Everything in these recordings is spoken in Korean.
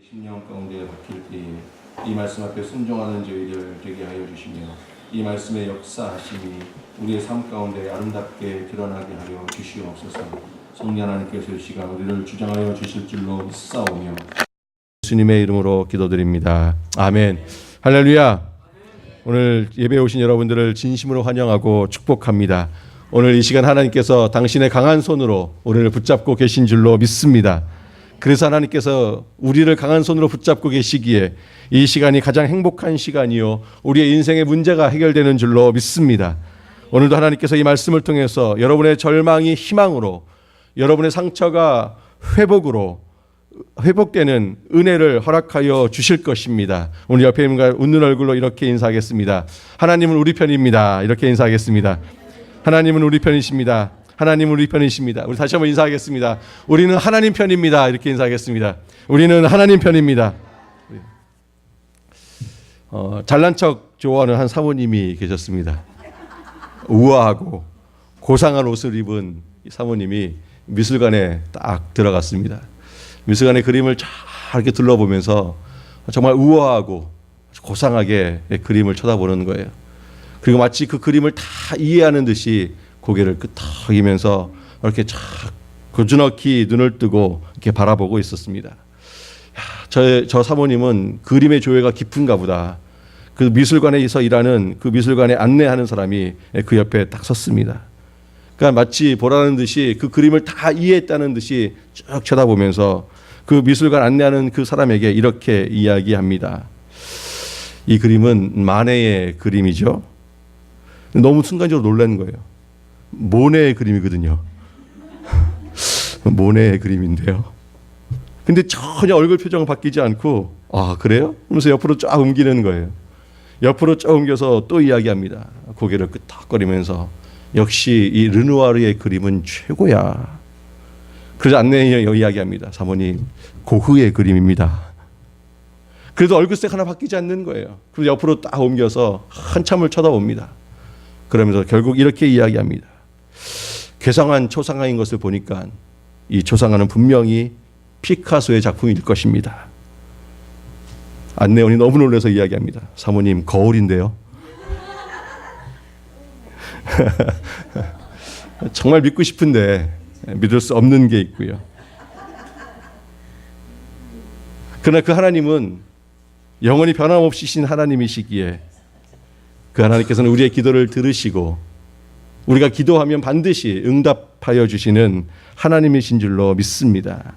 심령 가운데 박힐 때에 이 말씀 앞에 순종하는 저희들 되게 하여 주시며 이 말씀의 역사하심이 우리의 삶 가운데 아름답게 드러나게 하여 주시옵소서. 성령 하나님께서 이 시간 우리를 주장하여 주실 줄로 믿사오며 예수님의 이름으로 기도드립니다. 아멘. 할렐루야. 오늘 예배에 오신 여러분들을 진심으로 환영하고 축복합니다. 오늘 이 시간 하나님께서 당신의 강한 손으로 우리를 붙잡고 계신 줄로 믿습니다. 그래서 하나님께서 우리를 강한 손으로 붙잡고 계시기에 이 시간이 가장 행복한 시간이요 우리의 인생의 문제가 해결되는 줄로 믿습니다. 오늘도 하나님께서 이 말씀을 통해서 여러분의 절망이 희망으로, 여러분의 상처가 회복되는 은혜를 허락하여 주실 것입니다. 오늘 옆에 있는 분과 웃는 얼굴로 이렇게 인사하겠습니다. 하나님은 우리 편입니다. 이렇게 인사하겠습니다. 하나님은 우리 편이십니다. 하나님은 우리 편이십니다. 우리 다시 한번 인사하겠습니다. 우리는 하나님 편입니다. 이렇게 인사하겠습니다. 우리는 하나님 편입니다. 잘난 척 좋아하는 한 사모님이 계셨습니다. 우아하고 고상한 옷을 입은 사모님이 미술관에 딱 들어갔습니다. 미술관의 그림을 잘 이렇게 둘러보면서 정말 우아하고 고상하게 그림을 쳐다보는 거예요. 그리고 마치 그 그림을 다 이해하는 듯이 고개를 끄덕이면서 이렇게 쫙 고즈넉히 눈을 뜨고 이렇게 바라보고 있었습니다. 저 사모님은 그림의 조예가 깊은가 보다. 그 미술관에서 일하는 그 미술관에 안내하는 사람이 그 옆에 딱 섰습니다. 그러니까 마치 보라는 듯이 그 그림을 다 이해했다는 듯이 쭉 쳐다보면서 그 미술관 안내하는 그 사람에게 이렇게 이야기합니다. 이 그림은 마네의 그림이죠. 너무 순간적으로 놀란 거예요. 모네의 그림이거든요. 모네의 그림인데요. 근데 전혀 얼굴 표정은 바뀌지 않고 아 그래요? 하면서 옆으로 쫙 옮기는 거예요. 옆으로 쫙 옮겨서 또 이야기합니다. 고개를 끄덕거리면서 역시 이 르누아르의 그림은 최고야. 그래서 안내인이 이야기합니다. 사모님 고흐의 그림입니다. 그래도 얼굴색 하나 바뀌지 않는 거예요. 그래서 옆으로 딱 옮겨서 한참을 쳐다봅니다. 그러면서 결국 이렇게 이야기합니다. 괴상한 초상화인 것을 보니까 이 초상화는 분명히 피카소의 작품일 것입니다. 안내원이 너무 놀라서 이야기합니다. 사모님 거울인데요. 정말 믿고 싶은데 믿을 수 없는 게 있고요. 그러나 그 하나님은 영원히 변함없으신 하나님이시기에 그 하나님께서는 우리의 기도를 들으시고 우리가 기도하면 반드시 응답하여 주시는 하나님이신 줄로 믿습니다.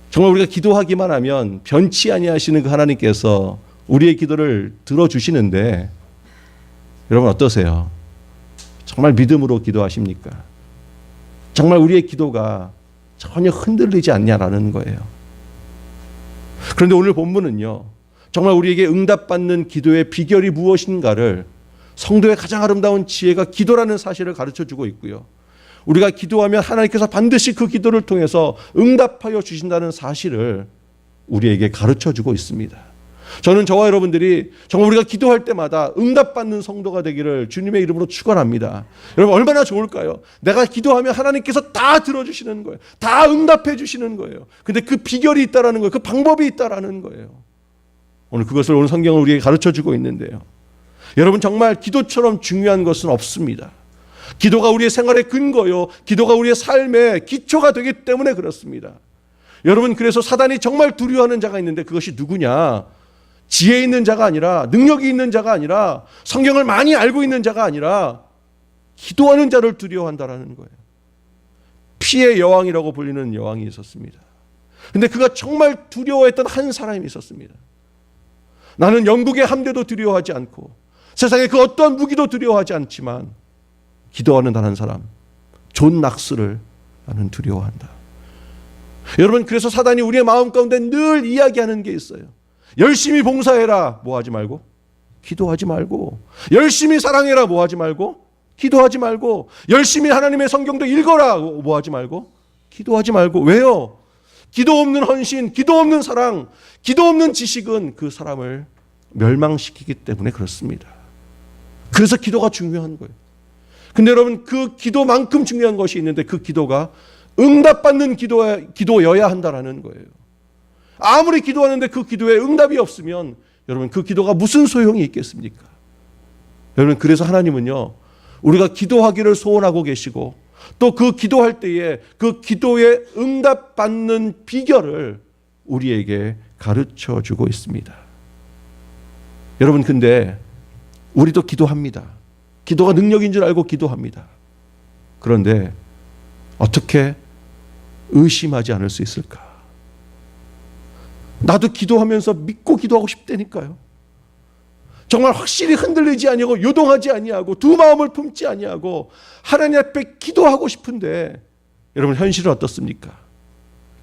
정말 우리가 기도하기만 하면 변치 아니하시는 그 하나님께서 우리의 기도를 들어주시는데 여러분 어떠세요? 정말 믿음으로 기도하십니까? 정말 우리의 기도가 전혀 흔들리지 않냐라는 거예요. 그런데 오늘 본문은요. 정말 우리에게 응답받는 기도의 비결이 무엇인가를 성도의 가장 아름다운 지혜가 기도라는 사실을 가르쳐주고 있고요. 우리가 기도하면 하나님께서 반드시 그 기도를 통해서 응답하여 주신다는 사실을 우리에게 가르쳐주고 있습니다. 저는 저와 여러분들이 정말 우리가 기도할 때마다 응답받는 성도가 되기를 주님의 이름으로 축원합니다. 여러분 얼마나 좋을까요? 내가 기도하면 하나님께서 다 들어주시는 거예요. 다 응답해 주시는 거예요. 근데 그 비결이 있다라는 거예요. 그 방법이 있다라는 거예요. 오늘 그것을 오늘 성경을 우리에게 가르쳐주고 있는데요. 여러분 정말 기도처럼 중요한 것은 없습니다. 기도가 우리의 생활의 근거요. 기도가 우리의 삶의 기초가 되기 때문에 그렇습니다. 여러분 그래서 사단이 정말 두려워하는 자가 있는데 그것이 누구냐? 지혜 있는 자가 아니라 능력이 있는 자가 아니라 성경을 많이 알고 있는 자가 아니라 기도하는 자를 두려워한다라는 거예요. 피의 여왕이라고 불리는 여왕이 있었습니다. 그런데 그가 정말 두려워했던 한 사람이 있었습니다. 나는 영국의 함대도 두려워하지 않고 세상의 그 어떠한 무기도 두려워하지 않지만 기도하는 단 한 사람 존 낙스를 나는 두려워한다. 여러분 그래서 사단이 우리의 마음 가운데 늘 이야기하는 게 있어요. 열심히 봉사해라 뭐 하지 말고 기도하지 말고 열심히 사랑해라 뭐 하지 말고 기도하지 말고 열심히 하나님의 성경도 읽어라 뭐 하지 말고 기도하지 말고 왜요? 기도 없는 헌신, 기도 없는 사랑, 기도 없는 지식은 그 사람을 멸망시키기 때문에 그렇습니다. 그래서 기도가 중요한 거예요. 근데 여러분 그 기도만큼 중요한 것이 있는데 그 기도가 응답받는 기도여야 한다라는 거예요. 아무리 기도하는데 그 기도에 응답이 없으면 여러분 그 기도가 무슨 소용이 있겠습니까? 여러분 그래서 하나님은요 우리가 기도하기를 소원하고 계시고 또 그 기도할 때에 그 기도에 응답받는 비결을 우리에게 가르쳐 주고 있습니다. 여러분 근데 우리도 기도합니다. 기도가 능력인 줄 알고 기도합니다. 그런데 어떻게 의심하지 않을 수 있을까? 나도 기도하면서 믿고 기도하고 싶다니까요. 정말 확실히 흔들리지 아니하고 요동하지 아니하고 두 마음을 품지 아니하고 하나님 앞에 기도하고 싶은데 여러분 현실은 어떻습니까?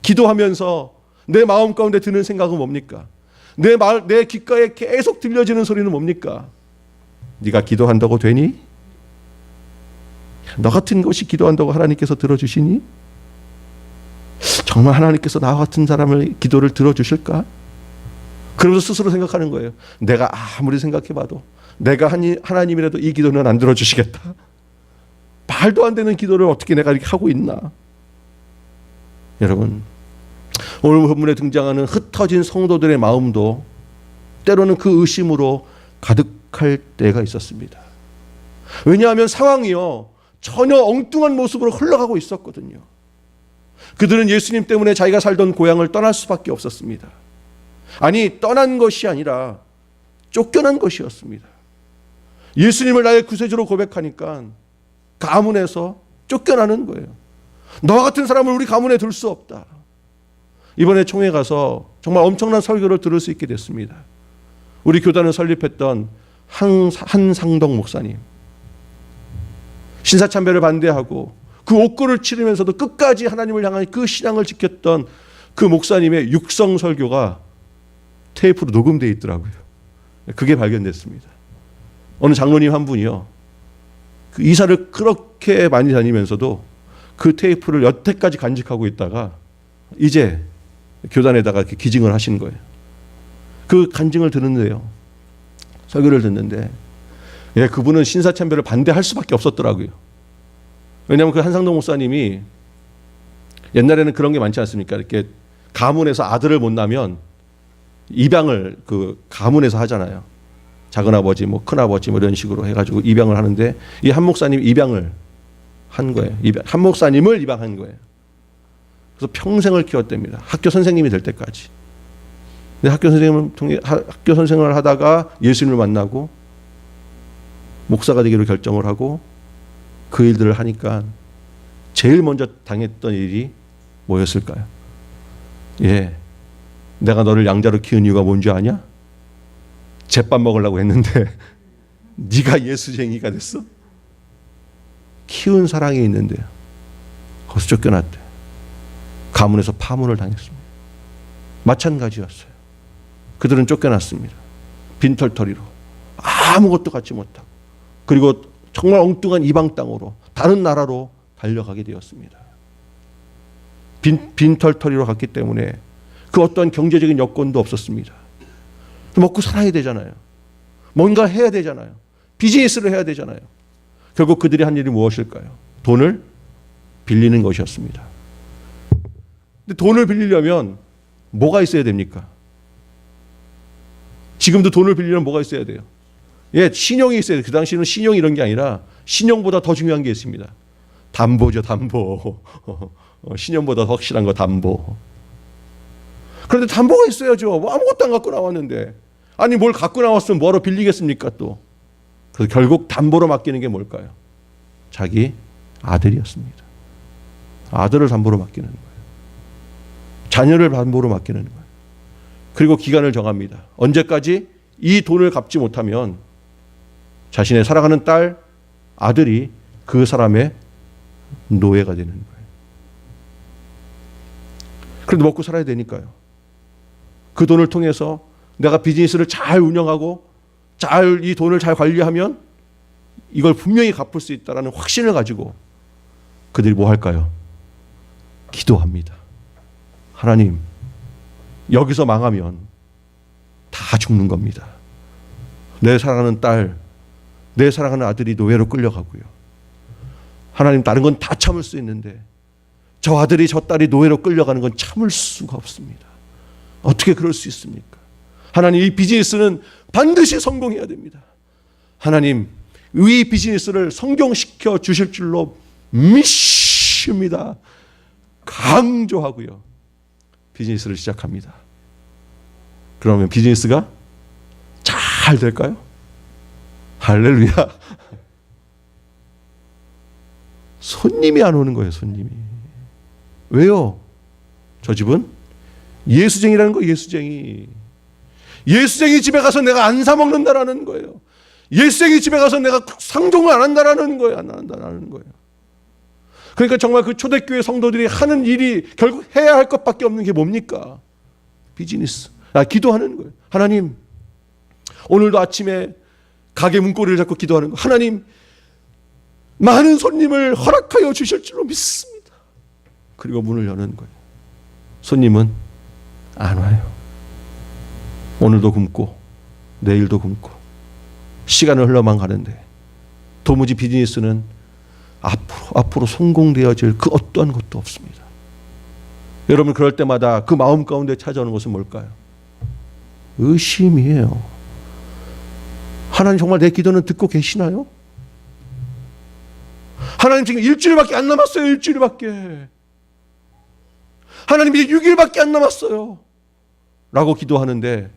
기도하면서 내 마음 가운데 드는 생각은 뭡니까? 내 귓가에 계속 들려지는 소리는 뭡니까? 네가 기도한다고 되니? 너 같은 것이 기도한다고 하나님께서 들어주시니? 정말 하나님께서 나와 같은 사람의 기도를 들어주실까? 그러면서 스스로 생각하는 거예요. 내가 아무리 생각해봐도 내가 하나님이라도 이 기도는 안 들어주시겠다. 말도 안 되는 기도를 어떻게 내가 이렇게 하고 있나? 여러분 오늘 본문에 등장하는 흩어진 성도들의 마음도 때로는 그 의심으로 가득할 때가 있었습니다. 왜냐하면 상황이요 전혀 엉뚱한 모습으로 흘러가고 있었거든요. 그들은 예수님 때문에 자기가 살던 고향을 떠날 수밖에 없었습니다. 아니 떠난 것이 아니라 쫓겨난 것이었습니다. 예수님을 나의 구세주로 고백하니까 가문에서 쫓겨나는 거예요. 너와 같은 사람을 우리 가문에 둘 수 없다. 이번에 총회 가서 정말 엄청난 설교를 들을 수 있게 됐습니다. 우리 교단을 설립했던 한상동 목사님, 신사참배를 반대하고 그 옥고를 치르면서도 끝까지 하나님을 향한 그 신앙을 지켰던 그 목사님의 육성 설교가 테이프로 녹음되어 있더라고요. 그게 발견됐습니다. 어느 장로님 한 분이요, 그 이사를 그렇게 많이 다니면서도 그 테이프를 여태까지 간직하고 있다가 이제 교단에다가 이렇게 기증을 하신 거예요. 그 간증을 듣는데요, 설교를 듣는데 그분은 신사참배를 반대할 수밖에 없었더라고요. 왜냐하면 그 한상동 목사님이 옛날에는 그런 게 많지 않습니까? 이렇게 가문에서 아들을 못 낳으면 입양을 그 가문에서 하잖아요. 작은 아버지, 뭐 큰 아버지 뭐 이런 식으로 해가지고 입양을 하는데 이 한 목사님 입양을 한 거예요. 한 목사님을 입양한 거예요. 그래서 평생을 키웠답니다. 학교 선생님이 될 때까지. 근데 학교 선생을 하다가 예수님을 만나고 목사가 되기로 결정을 하고 그 일들을 하니까 제일 먼저 당했던 일이 뭐였을까요? 내가 너를 양자로 키운 이유가 뭔지 아냐? 제밥 먹으려고 했는데 네가 예수쟁이가 됐어? 키운 사랑이 있는데 거기서 쫓겨났대. 가문에서 파문을 당했습니다. 마찬가지였어요. 그들은 쫓겨났습니다. 빈털터리로 아무것도 갖지 못하고, 그리고 정말 엉뚱한 이방 땅으로, 다른 나라로 달려가게 되었습니다. 빈털터리로 갔기 때문에 그 어떠한 경제적인 여건도 없었습니다. 먹고 살아야 되잖아요. 뭔가 해야 되잖아요. 비즈니스를 해야 되잖아요. 결국 그들이 한 일이 무엇일까요? 돈을 빌리는 것이었습니다. 근데 돈을 빌리려면 뭐가 있어야 됩니까? 지금도 돈을 빌리려면 뭐가 있어야 돼요? 신용이 있어야 돼요. 그 당시에는 신용이 이런 게 아니라 신용보다 더 중요한 게 있습니다. 담보죠, 담보. 신용보다 더 확실한 거 담보. 그런데 담보가 있어야죠. 뭐 아무것도 안 갖고 나왔는데. 아니 뭘 갖고 나왔으면 뭐하러 빌리겠습니까 또. 그래서 결국 담보로 맡기는 게 뭘까요? 자기 아들이었습니다. 아들을 담보로 맡기는 거예요. 자녀를 담보로 맡기는 거예요. 그리고 기간을 정합니다. 언제까지? 이 돈을 갚지 못하면 자신의 사랑하는 딸, 아들이 그 사람의 노예가 되는 거예요. 그런데 먹고 살아야 되니까요. 그 돈을 통해서 내가 비즈니스를 잘 운영하고 이 돈을 잘 관리하면 이걸 분명히 갚을 수 있다는 확신을 가지고 그들이 뭐 할까요? 기도합니다. 하나님, 여기서 망하면 다 죽는 겁니다. 내 사랑하는 딸, 내 사랑하는 아들이 노예로 끌려가고요. 하나님, 다른 건 다 참을 수 있는데 저 아들이 저 딸이 노예로 끌려가는 건 참을 수가 없습니다. 어떻게 그럴 수 있습니까? 하나님, 이 비즈니스는 반드시 성공해야 됩니다. 하나님, 이 비즈니스를 성공시켜 주실 줄로 믿습니다. 강조하고요. 비즈니스를 시작합니다. 그러면 비즈니스가 잘 될까요? 할렐루야. 손님이 안 오는 거예요, 손님이. 왜요? 저 집은 예수쟁이라는 거예요, 예수쟁이. 예수쟁이 집에 가서 내가 안 사먹는다라는 거예요. 예수쟁이 집에 가서 내가 상종을 안 한다라는 거예요. 안 한다라는 거예요. 그러니까 정말 그 초대교회 성도들이 하는 일이 결국 해야 할 것밖에 없는 게 뭡니까? 비즈니스. 기도하는 거예요. 하나님, 오늘도 아침에 가게 문고리를 잡고 기도하는 거예요. 하나님, 많은 손님을 허락하여 주실 줄로 믿습니다. 그리고 문을 여는 거예요. 손님은 안 와요. 오늘도 굶고 내일도 굶고 시간은 흘러만 가는데 도무지 비즈니스는 앞으로 성공되어질 그 어떠한 것도 없습니다. 여러분, 그럴 때마다 그 마음 가운데 찾아오는 것은 뭘까요? 의심이에요. 하나님, 정말 내 기도는 듣고 계시나요? 하나님, 지금 일주일밖에 안 남았어요. 일주일밖에. 하나님, 이제 6일밖에 안 남았어요. 라고 기도하는데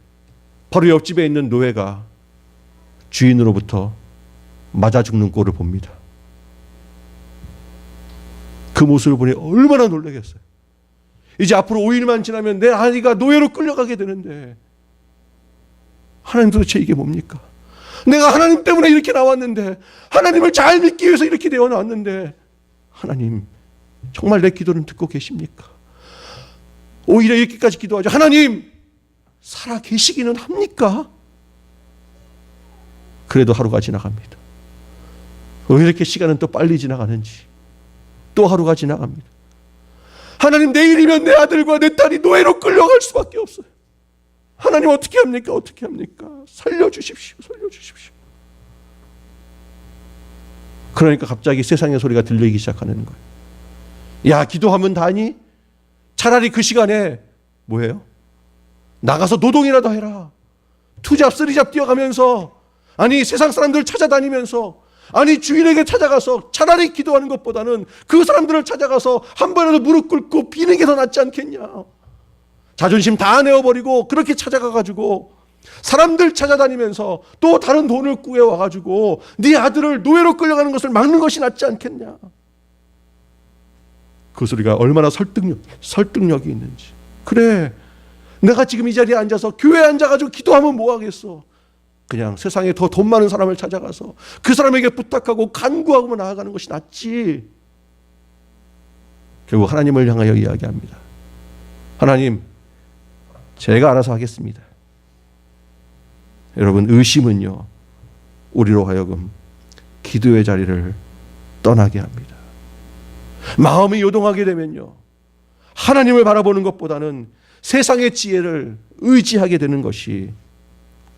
바로 옆집에 있는 노예가 주인으로부터 맞아 죽는 꼴을 봅니다. 그 모습을 보니 얼마나 놀라겠어요. 이제 앞으로 5일만 지나면 내 아이가 노예로 끌려가게 되는데, 하나님, 도대체 이게 뭡니까? 내가 하나님 때문에 이렇게 나왔는데, 하나님을 잘 믿기 위해서 이렇게 되어 나왔는데, 하나님, 정말 내 기도는 듣고 계십니까? 오히려 이렇게까지 기도하죠. 하나님, 살아 계시기는 합니까? 그래도 하루가 지나갑니다. 왜 이렇게 시간은 또 빨리 지나가는지. 또 하루가 지나갑니다. 하나님, 내일이면 내 아들과 내 딸이 노예로 끌려갈 수밖에 없어요. 하나님, 어떻게 합니까? 어떻게 합니까? 살려주십시오. 살려주십시오. 그러니까 갑자기 세상의 소리가 들리기 시작하는 거예요. 야, 기도하면 다니? 차라리 그 시간에 뭐예요? 나가서 노동이라도 해라. 투잡, 쓰리잡 뛰어가면서, 아니 세상 사람들 찾아다니면서, 아니 주인에게 찾아가서 차라리 기도하는 것보다는 그 사람들을 찾아가서 한 번이라도 무릎 꿇고 비는 게 더 낫지 않겠냐. 자존심 다 내어버리고 그렇게 찾아가가지고 사람들 찾아다니면서 또 다른 돈을 구해와가지고 네 아들을 노예로 끌려가는 것을 막는 것이 낫지 않겠냐. 그 소리가 얼마나 설득력이 있는지. 그래, 내가 지금 이 자리에 앉아서 교회에 앉아가지고 기도하면 뭐 하겠어. 그냥 세상에 더 돈 많은 사람을 찾아가서 그 사람에게 부탁하고 간구하고 나아가는 것이 낫지. 결국 하나님을 향하여 이야기합니다. 하나님, 제가 알아서 하겠습니다. 여러분, 의심은요, 우리로 하여금 기도의 자리를 떠나게 합니다. 마음이 요동하게 되면요, 하나님을 바라보는 것보다는 세상의 지혜를 의지하게 되는 것이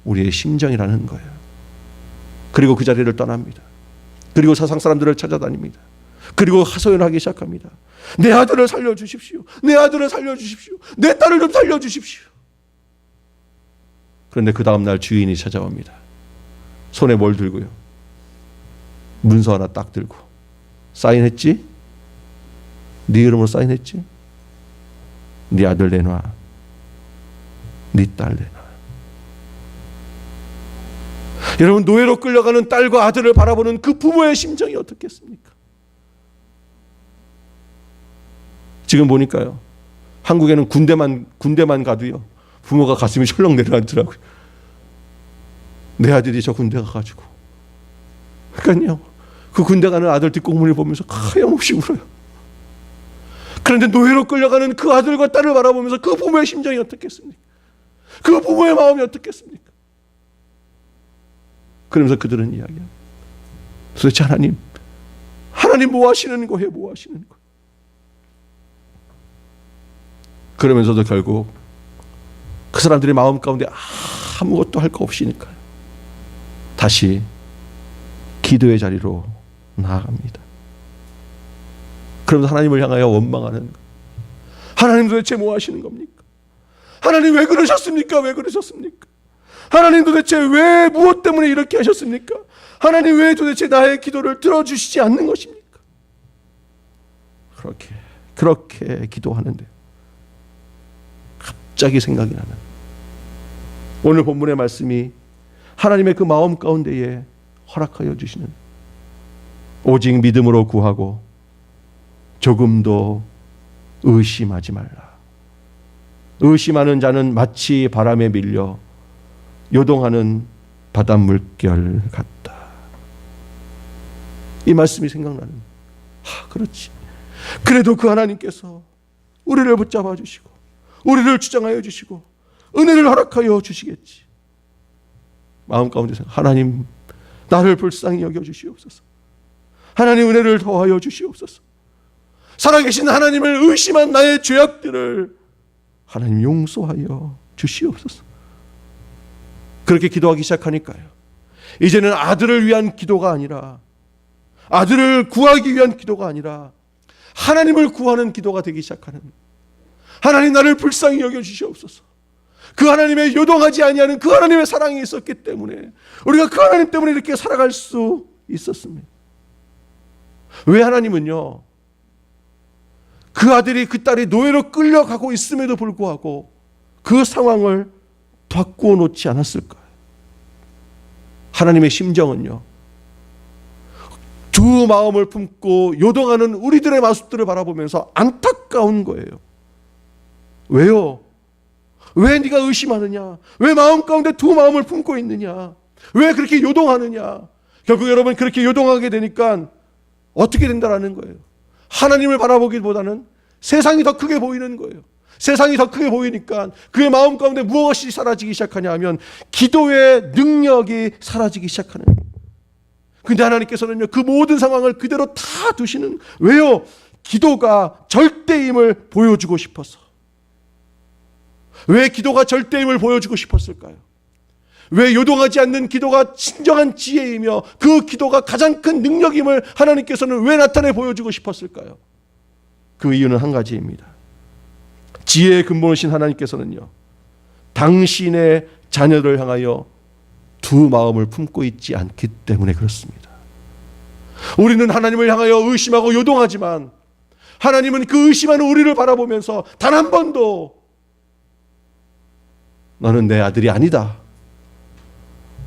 우리의 심정이라는 거예요. 그리고 그 자리를 떠납니다. 그리고 세상 사람들을 찾아다닙니다. 그리고 하소연하기 시작합니다. 내 아들을 살려주십시오. 내 아들을 살려주십시오. 내 딸을 좀 살려주십시오. 그런데 그 다음날 주인이 찾아옵니다. 손에 뭘 들고요? 문서 하나 딱 들고. 사인했지? 네 이름으로 사인했지? 네 아들 내놔. 네 딸 내놔. 여러분, 노예로 끌려가는 딸과 아들을 바라보는 그 부모의 심정이 어떻겠습니까? 지금 보니까요, 한국에는 군대만 가도요, 부모가 가슴이 철렁 내려앉더라고요. 내 아들이 저 군대 가가지고. 그러니까요, 그 군대 가는 아들 뒷공문을 보면서 하염없이 울어요. 그런데 노예로 끌려가는 그 아들과 딸을 바라보면서 그 부모의 심정이 어떻겠습니까? 그 부모의 마음이 어떻겠습니까? 그러면서 그들은 이야기합니다. 도대체 하나님 뭐 하시는 거예요? 뭐 하시는 거예요? 그러면서도 결국 그 사람들의 마음 가운데 아무것도 할 거 없으니까요, 다시 기도의 자리로 나아갑니다. 그러면서 하나님을 향하여 원망하는 거예요. 하나님, 도대체 뭐 하시는 겁니까? 하나님 왜 그러셨습니까? 왜 그러셨습니까? 하나님 도대체 왜 무엇 때문에 이렇게 하셨습니까? 하나님 왜 도대체 나의 기도를 들어주시지 않는 것입니까? 그렇게 기도하는데 갑자기 생각이 나는 오늘 본문의 말씀이 하나님의 그 마음 가운데에 허락하여 주시는 오직 믿음으로 구하고 조금도 의심하지 말라. 의심하는 자는 마치 바람에 밀려 요동하는 바닷물결 같다. 이 말씀이 생각나는. 그렇지. 그래도 그 하나님께서 우리를 붙잡아 주시고 우리를 주장하여 주시고 은혜를 허락하여 주시겠지. 마음 가운데 생각. 하나님 나를 불쌍히 여겨 주시옵소서. 하나님 은혜를 더하여 주시옵소서. 살아계신 하나님을 의심한 나의 죄악들을 하나님 용서하여 주시옵소서. 그렇게 기도하기 시작하니까요. 이제는 아들을 위한 기도가 아니라 아들을 구하기 위한 기도가 아니라 하나님을 구하는 기도가 되기 시작하는. 하나님 나를 불쌍히 여겨 주시옵소서. 그 하나님의 요동하지 아니하는 그 하나님의 사랑이 있었기 때문에 우리가 그 하나님 때문에 이렇게 살아갈 수 있었습니다. 왜 하나님은요, 그 아들이 그 딸이 노예로 끌려가고 있음에도 불구하고 그 상황을 바꾸어 놓지 않았을까요? 하나님의 심정은요, 두 마음을 품고 요동하는 우리들의 모습들을 바라보면서 안타까운 거예요. 왜요? 왜 네가 의심하느냐? 왜 마음 가운데 두 마음을 품고 있느냐? 왜 그렇게 요동하느냐? 결국 여러분 그렇게 요동하게 되니까 어떻게 된다라는 거예요. 하나님을 바라보기보다는 세상이 더 크게 보이는 거예요. 세상이 더 크게 보이니까 그의 마음 가운데 무엇이 사라지기 시작하냐 하면 기도의 능력이 사라지기 시작하는 거예요. 근데 하나님께서는요, 그 모든 상황을 그대로 다 두시는. 왜요? 기도가 절대임을 보여주고 싶어서. 왜 기도가 절대임을 보여주고 싶었을까요? 왜 요동하지 않는 기도가 진정한 지혜이며 그 기도가 가장 큰 능력임을 하나님께서는 왜 나타내 보여주고 싶었을까요? 그 이유는 한 가지입니다. 지혜의 근본이신 하나님께서는요, 당신의 자녀를 향하여 두 마음을 품고 있지 않기 때문에 그렇습니다. 우리는 하나님을 향하여 의심하고 요동하지만 하나님은 그 의심하는 우리를 바라보면서 단 한 번도 너는 내 아들이 아니다,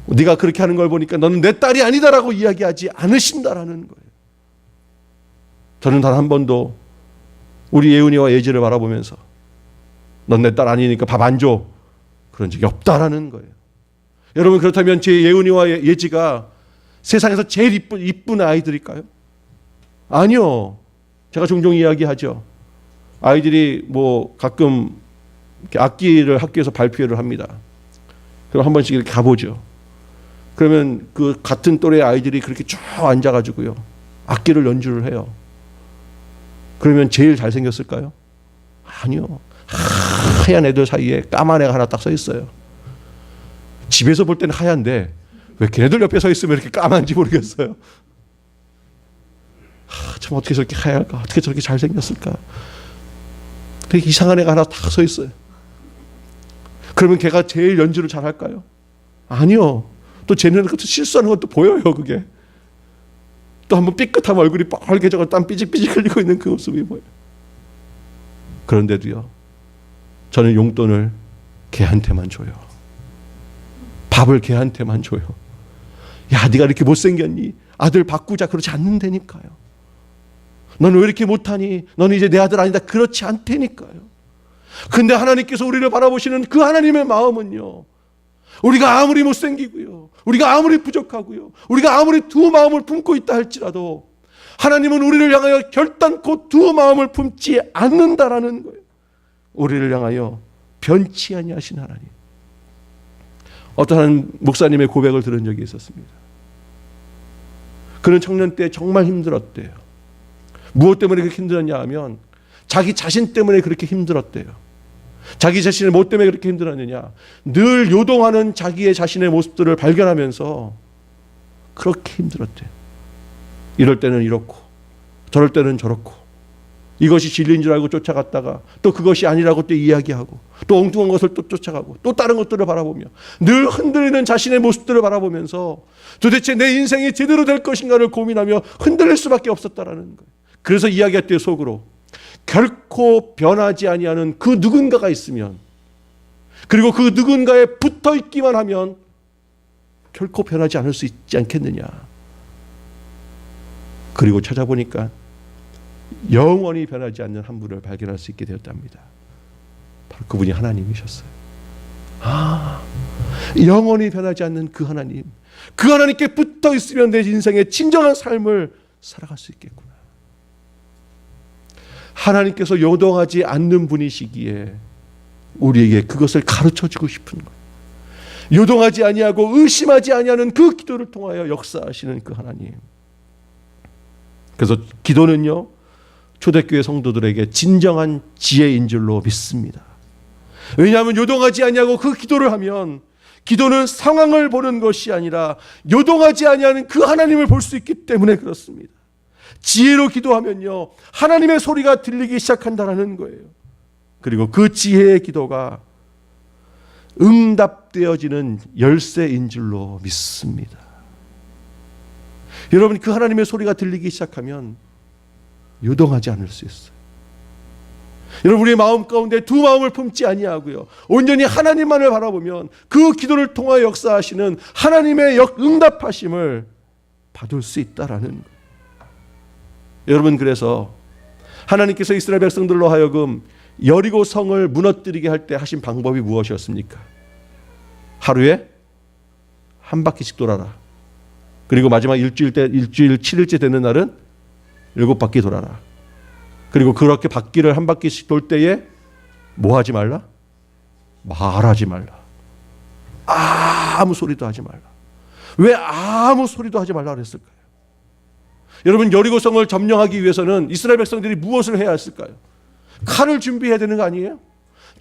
네가 그렇게 하는 걸 보니까 너는 내 딸이 아니다라고 이야기하지 않으신다라는 거예요. 저는 단 한 번도 우리 예은이와 예지를 바라보면서 넌 내 딸 아니니까 밥 안 줘, 그런 적이 없다라는 거예요. 여러분, 그렇다면 제 예은이와 예지가 세상에서 제일 이쁜 아이들일까요? 아니요. 제가 종종 이야기하죠. 아이들이 뭐 가끔 이렇게 악기를 학교에서 발표를 합니다. 그럼 한 번씩 이렇게 가보죠. 그러면 그 같은 또래 아이들이 그렇게 쭉 앉아가지고요, 악기를 연주를 해요. 그러면 제일 잘생겼을까요? 아니요. 하얀 애들 사이에 까만 애가 하나 딱 서 있어요. 집에서 볼 때는 하얀데 왜 걔네들 옆에 서 있으면 이렇게 까만지 모르겠어요. 참 어떻게 저렇게 하얄까? 어떻게 저렇게 잘생겼을까? 되게 이상한 애가 하나 딱 서 있어요. 그러면 걔가 제일 연주를 잘할까요? 아니요. 또 쟤네는 또 실수하는 것도 보여요. 그게 또 한번 삐끗하면 얼굴이 빨개져서 땀 삐직삐직 흘리고 있는 그 모습이 보여요. 그런데도요, 저는 용돈을 걔한테만 줘요. 밥을 걔한테만 줘요. 야, 네가 이렇게 못생겼니? 아들 바꾸자, 그렇지 않는다니까요. 너는 왜 이렇게 못하니? 너는 이제 내 아들 아니다, 그렇지 않다니까요. 근데 하나님께서 우리를 바라보시는 그 하나님의 마음은요, 우리가 아무리 못생기고요, 우리가 아무리 부족하고요, 우리가 아무리 두 마음을 품고 있다 할지라도 하나님은 우리를 향하여 결단코 두 마음을 품지 않는다라는 거예요. 우리를 향하여 변치 아니하신 하나님. 어떤 한 목사님의 고백을 들은 적이 있었습니다. 그는 청년 때 정말 힘들었대요. 무엇 때문에 그렇게 힘들었냐 하면 자기 자신 때문에 그렇게 힘들었대요. 자기 자신의 뭐 때문에 그렇게 힘들었느냐, 늘 요동하는 자기의 자신의 모습들을 발견하면서 그렇게 힘들었대요. 이럴 때는 이렇고 저럴 때는 저렇고 이것이 진리인 줄 알고 쫓아갔다가 또 그것이 아니라고 또 이야기하고 또 엉뚱한 것을 또 쫓아가고 또 다른 것들을 바라보며 늘 흔들리는 자신의 모습들을 바라보면서 도대체 내 인생이 제대로 될 것인가를 고민하며 흔들릴 수밖에 없었다라는 거예요. 그래서 이야기했대요, 속으로. 결코 변하지 아니하는 그 누군가가 있으면, 그리고 그 누군가에 붙어 있기만 하면 결코 변하지 않을 수 있지 않겠느냐. 그리고 찾아보니까 영원히 변하지 않는 한 분을 발견할 수 있게 되었답니다. 바로 그분이 하나님이셨어요. 영원히 변하지 않는 그 하나님, 그 하나님께 붙어 있으면 내 인생의 진정한 삶을 살아갈 수 있겠구나. 하나님께서 요동하지 않는 분이시기에 우리에게 그것을 가르쳐주고 싶은 거예요. 요동하지 아니하고 의심하지 아니하는 그 기도를 통하여 역사하시는 그 하나님. 그래서 기도는요, 초대교회 성도들에게 진정한 지혜인 줄로 믿습니다. 왜냐하면 요동하지 아니하고 그 기도를 하면, 기도는 상황을 보는 것이 아니라 요동하지 아니하는 그 하나님을 볼 수 있기 때문에 그렇습니다. 지혜로 기도하면요, 하나님의 소리가 들리기 시작한다는 거예요. 그리고 그 지혜의 기도가 응답되어지는 열쇠인 줄로 믿습니다. 여러분, 그 하나님의 소리가 들리기 시작하면 요동하지 않을 수 있어요. 여러분, 우리의 마음 가운데 두 마음을 품지 아니하고요, 온전히 하나님만을 바라보면 그 기도를 통하여 역사하시는 하나님의 응답하심을 받을 수 있다라는 거예요. 여러분, 그래서 하나님께서 이스라엘 백성들로 하여금 여리고 성을 무너뜨리게 할 때 하신 방법이 무엇이었습니까? 하루에 한 바퀴씩 돌아라. 그리고 마지막 일주일 7일째 되는 날은 7바퀴 돌아라. 그리고 그렇게 바퀴를 한 바퀴씩 돌 때에 뭐 하지 말라? 말하지 말라. 아무 소리도 하지 말라. 왜 아무 소리도 하지 말라 그랬을까요? 여러분, 여리고성을 점령하기 위해서는 이스라엘 백성들이 무엇을 해야 했을까요? 칼을 준비해야 되는 거 아니에요?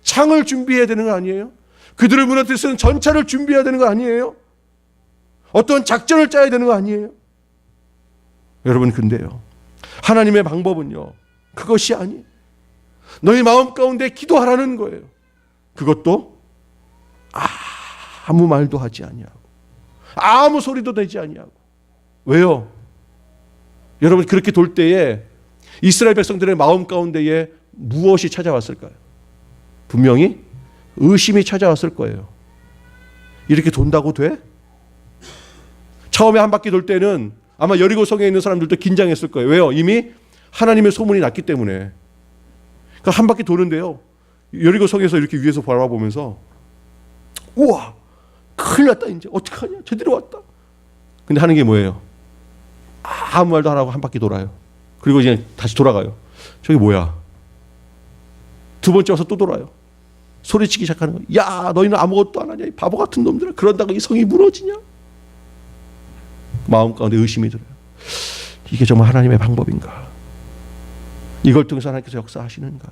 창을 준비해야 되는 거 아니에요? 그들을 무너뜨릴 수 있는 전차를 준비해야 되는 거 아니에요? 어떤 작전을 짜야 되는 거 아니에요? 여러분, 근데요, 하나님의 방법은요, 그것이 아니에요. 너희 마음 가운데 기도하라는 거예요. 그것도 아무 말도 하지 아니하고 아무 소리도 내지 아니하고. 왜요? 여러분, 그렇게 돌 때에 이스라엘 백성들의 마음 가운데에 무엇이 찾아왔을까요? 분명히 의심이 찾아왔을 거예요. 이렇게 돈다고 돼? 처음에 한 바퀴 돌 때는 아마 여리고성에 있는 사람들도 긴장했을 거예요. 왜요? 이미 하나님의 소문이 났기 때문에. 그러니까 한 바퀴 도는데요, 여리고성에서 이렇게 위에서 바라보면서 우와, 큰일 났다, 이제 어떡하냐, 제대로 왔다. 근데 하는 게 뭐예요? 아무 말도 안 하고 한 바퀴 돌아요. 그리고 이제 다시 돌아가요. 저기 뭐야? 두 번째 와서 또 돌아요. 소리치기 시작하는 거예요. 야, 너희는 아무것도 안 하냐, 이 바보 같은 놈들아. 그런다고 이 성이 무너지냐? 마음 가운데 의심이 들어요. 이게 정말 하나님의 방법인가? 이걸 통해서 하나님께서 역사하시는가?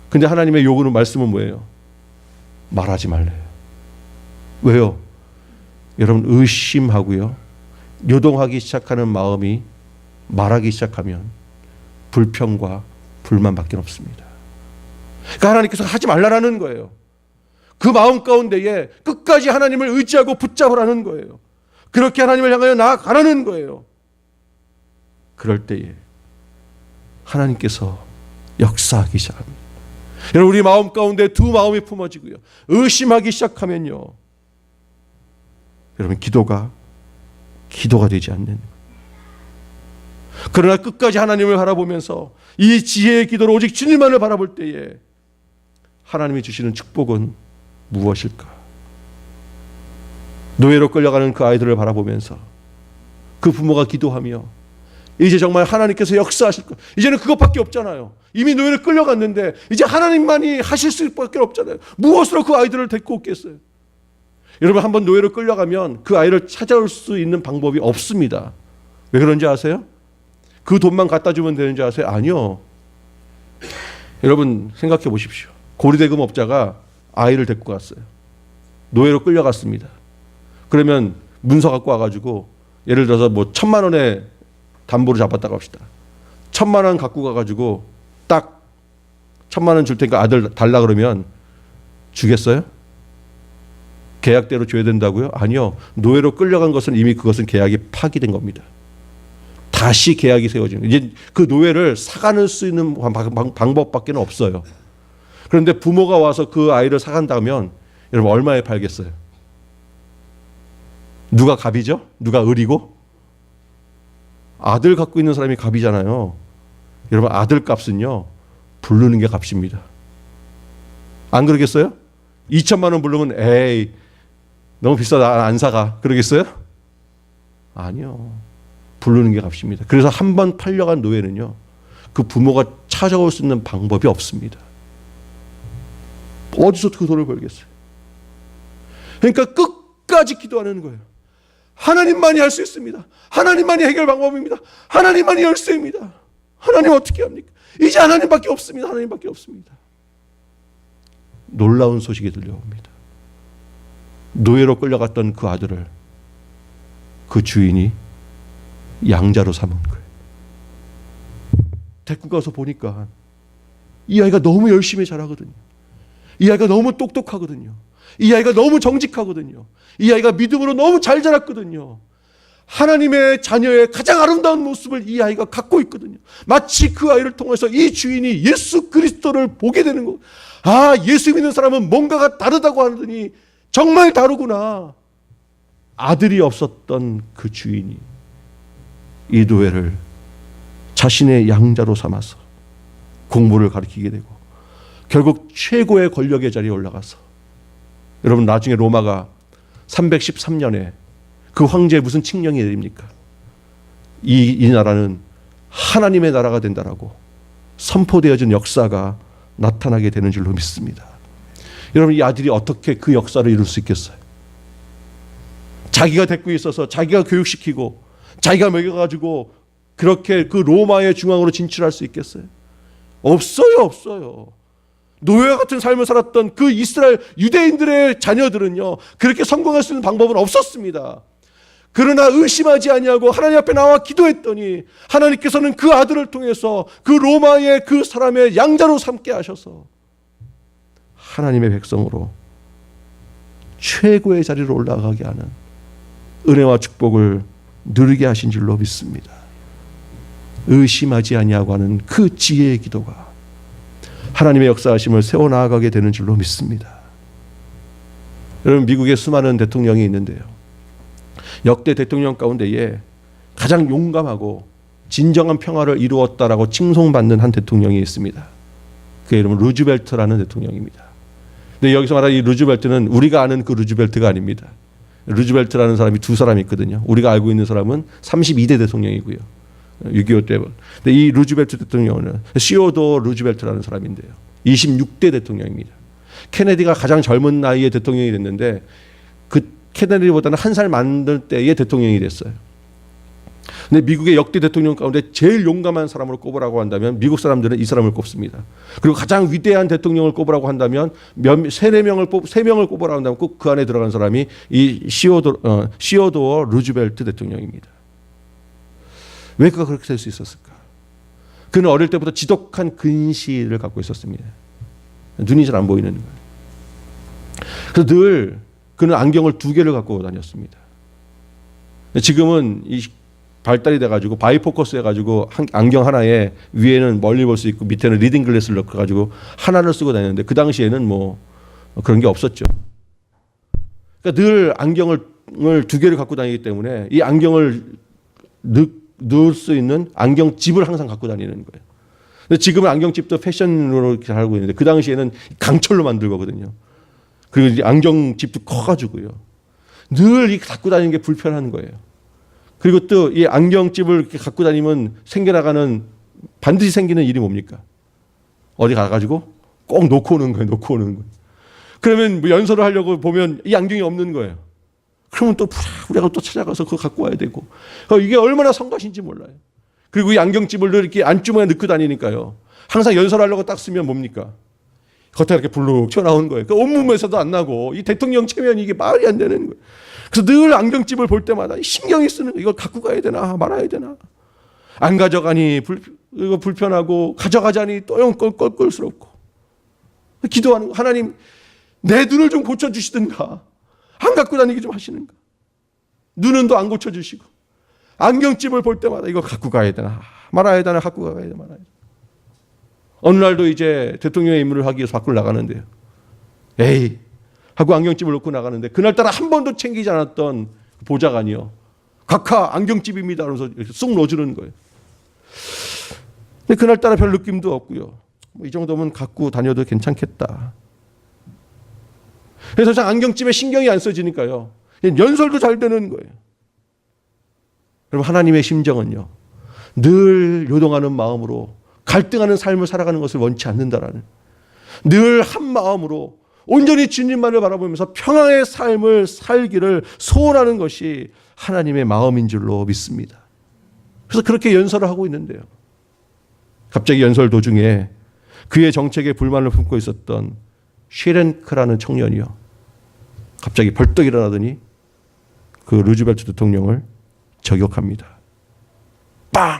근데 하나님의 요구는, 말씀은 뭐예요? 말하지 말래요. 왜요? 여러분, 의심하고요, 요동하기 시작하는 마음이 말하기 시작하면 불평과 불만밖에 없습니다. 그러니까 하나님께서 하지 말라라는 거예요. 그 마음 가운데에 끝까지 하나님을 의지하고 붙잡으라는 거예요. 그렇게 하나님을 향하여 나아가라는 거예요. 그럴 때에 하나님께서 역사하기 시작합니다. 여러분, 우리 마음 가운데 두 마음이 품어지고요, 의심하기 시작하면요, 여러분, 기도가 되지 않는. 그러나 끝까지 하나님을 바라보면서 이 지혜의 기도로 오직 주님만을 바라볼 때에 하나님이 주시는 축복은 무엇일까? 노예로 끌려가는 그 아이들을 바라보면서 그 부모가 기도하며 이제 정말 하나님께서 역사하실 것, 이제는 그것밖에 없잖아요. 이미 노예로 끌려갔는데 이제 하나님만이 하실 수밖에 없잖아요. 무엇으로 그 아이들을 데리고 오겠어요? 여러분, 한번 노예로 끌려가면 그 아이를 찾아올 수 있는 방법이 없습니다. 왜 그런지 아세요? 그 돈만 갖다 주면 되는 줄 아세요? 아니요. 여러분, 생각해 보십시오. 고리대금업자가 아이를 데리고 갔어요. 노예로 끌려갔습니다. 그러면 문서 갖고 와가지고, 예를 들어서 뭐 1,000만 원에 담보로 잡았다고 합시다. 1,000만 원 갖고 가가지고 딱 1,000만 원 줄 테니까 아들 달라 그러면 주겠어요? 계약대로 줘야 된다고요? 아니요. 노예로 끌려간 것은 이미 그것은 계약이 파기된 겁니다. 다시 계약이 세워지는. 이제 그 노예를 사가는 수 있는 방법밖에 없어요. 그런데 부모가 와서 그 아이를 사간다면 여러분 얼마에 팔겠어요? 누가 갑이죠? 누가 을이고? 아들 갖고 있는 사람이 갑이잖아요. 여러분 아들 값은요 부르는 게 값입니다. 안 그러겠어요? 2,000만 원 부르면 에이 너무 비싸다 안 사가 그러겠어요? 아니요. 부르는 게 값입니다. 그래서 한 번 팔려간 노예는요 그 부모가 찾아올 수 있는 방법이 없습니다. 어디서 그 돈을 벌겠어요? 그러니까 끝까지 기도하는 거예요. 하나님만이 할 수 있습니다. 하나님만이 해결 방법입니다. 하나님만이 열쇠입니다. 하나님 어떻게 합니까? 이제 하나님밖에 없습니다. 하나님밖에 없습니다. 놀라운 소식이 들려옵니다. 노예로 끌려갔던 그 아들을 그 주인이 양자로 삼은 거예요. 데리고 가서 보니까 이 아이가 너무 열심히 자라거든요. 이 아이가 너무 똑똑하거든요. 이 아이가 너무 정직하거든요. 이 아이가 믿음으로 너무 잘 자랐거든요. 하나님의 자녀의 가장 아름다운 모습을 이 아이가 갖고 있거든요. 마치 그 아이를 통해서 이 주인이 예수 그리스도를 보게 되는 거. 아, 예수 믿는 사람은 뭔가가 다르다고 하더니 정말 다르구나. 아들이 없었던 그 주인이 이 노예를 자신의 양자로 삼아서 공부를 가르치게 되고 결국 최고의 권력의 자리에 올라가서 여러분 나중에 로마가 313년에 그 황제에 무슨 칙령이 내립니까? 이 나라는 하나님의 나라가 된다라고 선포되어진 역사가 나타나게 되는 줄로 믿습니다. 여러분 이 아들이 어떻게 그 역사를 이룰 수 있겠어요? 자기가 데리고 있어서 자기가 교육시키고 자기가 먹여가지고 그렇게 그 로마의 중앙으로 진출할 수 있겠어요? 없어요, 없어요. 노예와 같은 삶을 살았던 그 이스라엘 유대인들의 자녀들은요 그렇게 성공할 수 있는 방법은 없었습니다. 그러나 의심하지 아니하고 하나님 앞에 나와 기도했더니 하나님께서는 그 아들을 통해서 그 로마의 그 사람의 양자로 삼게 하셔서 하나님의 백성으로 최고의 자리로 올라가게 하는 은혜와 축복을 누리게 하신 줄로 믿습니다. 의심하지 아니하고 하는 그 지혜의 기도가 하나님의 역사하심을 세워나가게 되는 줄로 믿습니다. 여러분 미국에 수많은 대통령이 있는데요. 역대 대통령 가운데에 가장 용감하고 진정한 평화를 이루었다라고 칭송받는 한 대통령이 있습니다. 그의 이름은 루즈벨트라는 대통령입니다. 근데 여기서 말하는 이 루즈벨트는 우리가 아는 그 루즈벨트가 아닙니다. 루즈벨트라는 사람이 두 사람이 있거든요. 우리가 알고 있는 사람은 32대 대통령이고요. 6.25 때. 근데 이 루즈벨트 대통령은 시오도 루즈벨트라는 사람인데요. 26대 대통령입니다. 케네디가 가장 젊은 나이에 대통령이 됐는데 그 케네디보다는 한 살 많을 때의 대통령이 됐어요. 근데 미국의 역대 대통령 가운데 제일 용감한 사람으로 꼽으라고 한다면 미국 사람들은 이 사람을 꼽습니다. 그리고 가장 위대한 대통령을 꼽으라고 한다면 세 명을 꼽으라고 한다면 꼭 그 안에 들어간 사람이 이 시오도어 루즈벨트 대통령입니다. 왜 그가 그렇게 될 수 있었을까? 그는 어릴 때부터 지독한 근시를 갖고 있었습니다. 눈이 잘 안 보이는 거예요. 그래서 늘 그는 안경을 2개를 갖고 다녔습니다. 지금은 이 발달이 돼가지고 바이포커스 해가지고 안경 하나에 위에는 멀리 볼 수 있고 밑에는 리딩 글래스를 넣어가지고 하나를 쓰고 다녔는데 그 당시에는 뭐 그런 게 없었죠. 그러니까 늘 안경을 2개를 갖고 다니기 때문에 이 안경을 넣을 수 있는 안경집을 항상 갖고 다니는 거예요. 근데 지금은 안경집도 패션으로 이렇게 하고 있는데 그 당시에는 강철로 만들 거거든요. 그리고 이제 안경집도 커가지고요. 늘 이 갖고 다니는 게 불편한 거예요. 그리고 또 이 안경집을 이렇게 갖고 다니면 생겨나가는 반드시 생기는 일이 뭡니까? 어디 가가지고 꼭 놓고 오는 거예요. 놓고 오는 거예요. 그러면 뭐 연설을 하려고 보면 이 안경이 없는 거예요. 그러면 또 우리가 또 찾아가서 그거 갖고 와야 되고 이게 얼마나 성가신지 몰라요. 그리고 이 안경집을 이렇게 안주머니에 넣고 다니니까요. 항상 연설하려고 딱 쓰면 뭡니까? 겉에 이렇게 불룩 튀어나오는 거예요. 그 온몸에서도 안 나고 이 대통령 체면이 이게 말이 안 되는 거예요. 그래서 늘 안경집을 볼 때마다 신경이 쓰는 거예요. 이걸 갖고 가야 되나 말아야 되나. 안 가져가니 이거 불편하고 가져가자니 또 껄껄껄스럽고 기도하는 거. 하나님 내 눈을 좀 고쳐주시든가 안 갖고 다니게 좀 하시는가. 눈은 또 안 고쳐주시고 안경집을 볼 때마다 이거 갖고 가야 되나 말아야 되나 갖고 가야 되나 말아야 되나. 어느 날도 이제 대통령의 임무를 하기 위해서 밖을 나가는데요. 에이 하고 안경집을 놓고 나가는데 그날따라 한 번도 챙기지 않았던 보좌관이요. 각하 안경집입니다. 그러면서 쑥 넣어주는 거예요. 근데 그날따라 별 느낌도 없고요. 이 정도면 갖고 다녀도 괜찮겠다. 그래서 저 안경집에 신경이 안 써지니까요. 연설도 잘 되는 거예요. 여러분 하나님의 심정은요. 늘 요동하는 마음으로 갈등하는 삶을 살아가는 것을 원치 않는다라는 늘 한 마음으로 온전히 주님만을 바라보면서 평화의 삶을 살기를 소원하는 것이 하나님의 마음인 줄로 믿습니다. 그래서 그렇게 연설을 하고 있는데요. 갑자기 연설 도중에 그의 정책에 불만을 품고 있었던 쉐렌크라는 청년이요. 갑자기 벌떡 일어나더니 그 루즈벨트 대통령을 저격합니다. 빵!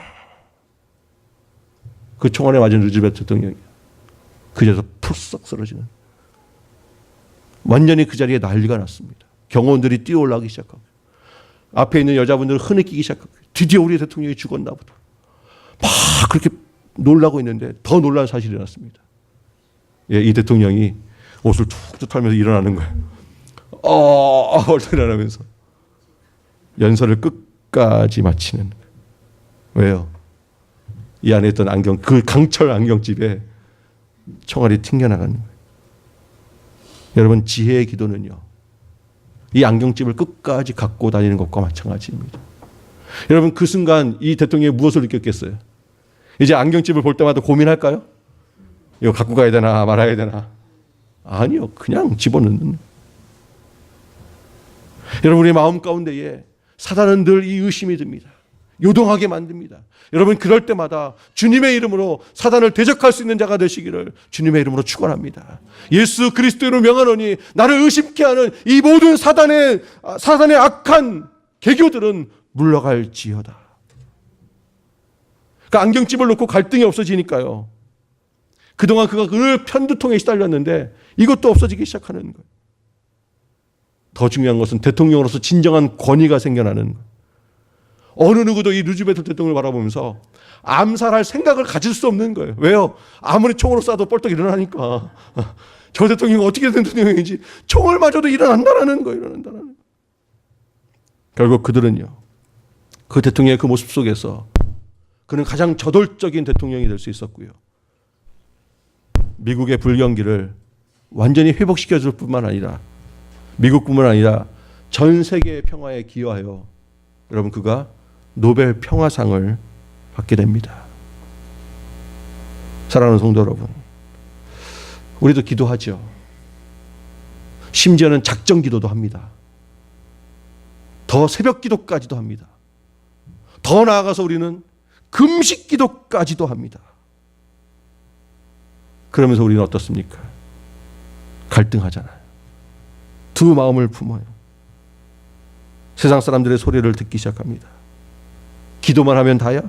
그 총알에 맞은 루즈벨트 대통령이 그 자리에서 푹썩 쓰러지는. 완전히 그 자리에 난리가 났습니다. 경호원들이 뛰어올라가기 시작하고 앞에 있는 여자분들은 흐느끼기 시작하고 드디어 우리 대통령이 죽었나 보다. 막 그렇게 놀라고 있는데 더 놀라운 사실이 일어났습니다. 예, 이 대통령이 옷을 툭툭 털면서 일어나는 거예요. 일어나면서 연설을 끝까지 마치는 거예요. 왜요? 이 안에 있던 안경, 그 강철 안경집에 총알이 튕겨나가는 거예요. 여러분 지혜의 기도는요. 이 안경집을 끝까지 갖고 다니는 것과 마찬가지입니다. 여러분 그 순간 이 대통령이 무엇을 느꼈겠어요? 이제 안경집을 볼 때마다 고민할까요? 이거 갖고 가야 되나 말아야 되나? 아니요. 그냥 집어넣는. 여러분 우리 마음 가운데에 사단은 늘 이 의심이 듭니다. 요동하게 만듭니다. 여러분 그럴 때마다 주님의 이름으로 사단을 대적할 수 있는 자가 되시기를 주님의 이름으로 축원합니다. 예수 그리스도로 명하노니 나를 의심케 하는 이 모든 사단의 악한 계교들은 물러갈지어다. 그러니까 안경집을 놓고 갈등이 없어지니까요. 그동안 그가 늘 편두통에 시달렸는데 이것도 없어지기 시작하는 거예요. 더 중요한 것은 대통령으로서 진정한 권위가 생겨나는 거예요. 어느 누구도 이 루즈벨트 대통령을 바라보면서 암살할 생각을 가질 수 없는 거예요. 왜요? 아무리 총으로 쏴도 뻘떡 일어나니까. 저 대통령이 어떻게 된 대통령인지 총을 맞아도 일어난다라는 거예요. 일어난다라는 거예요. 결국 그들은요. 그 대통령의 그 모습 속에서 그는 가장 저돌적인 대통령이 될 수 있었고요. 미국의 불경기를 완전히 회복시켜줄 뿐만 아니라 미국뿐만 아니라 전 세계의 평화에 기여하여 여러분 그가 노벨 평화상을 받게 됩니다. 사랑하는 성도 여러분, 우리도 기도하죠. 심지어는 작정 기도도 합니다. 더 새벽 기도까지도 합니다. 더 나아가서 우리는 금식 기도까지도 합니다. 그러면서 우리는 어떻습니까? 갈등하잖아요. 두 마음을 품어요. 세상 사람들의 소리를 듣기 시작합니다. 기도만 하면 다야?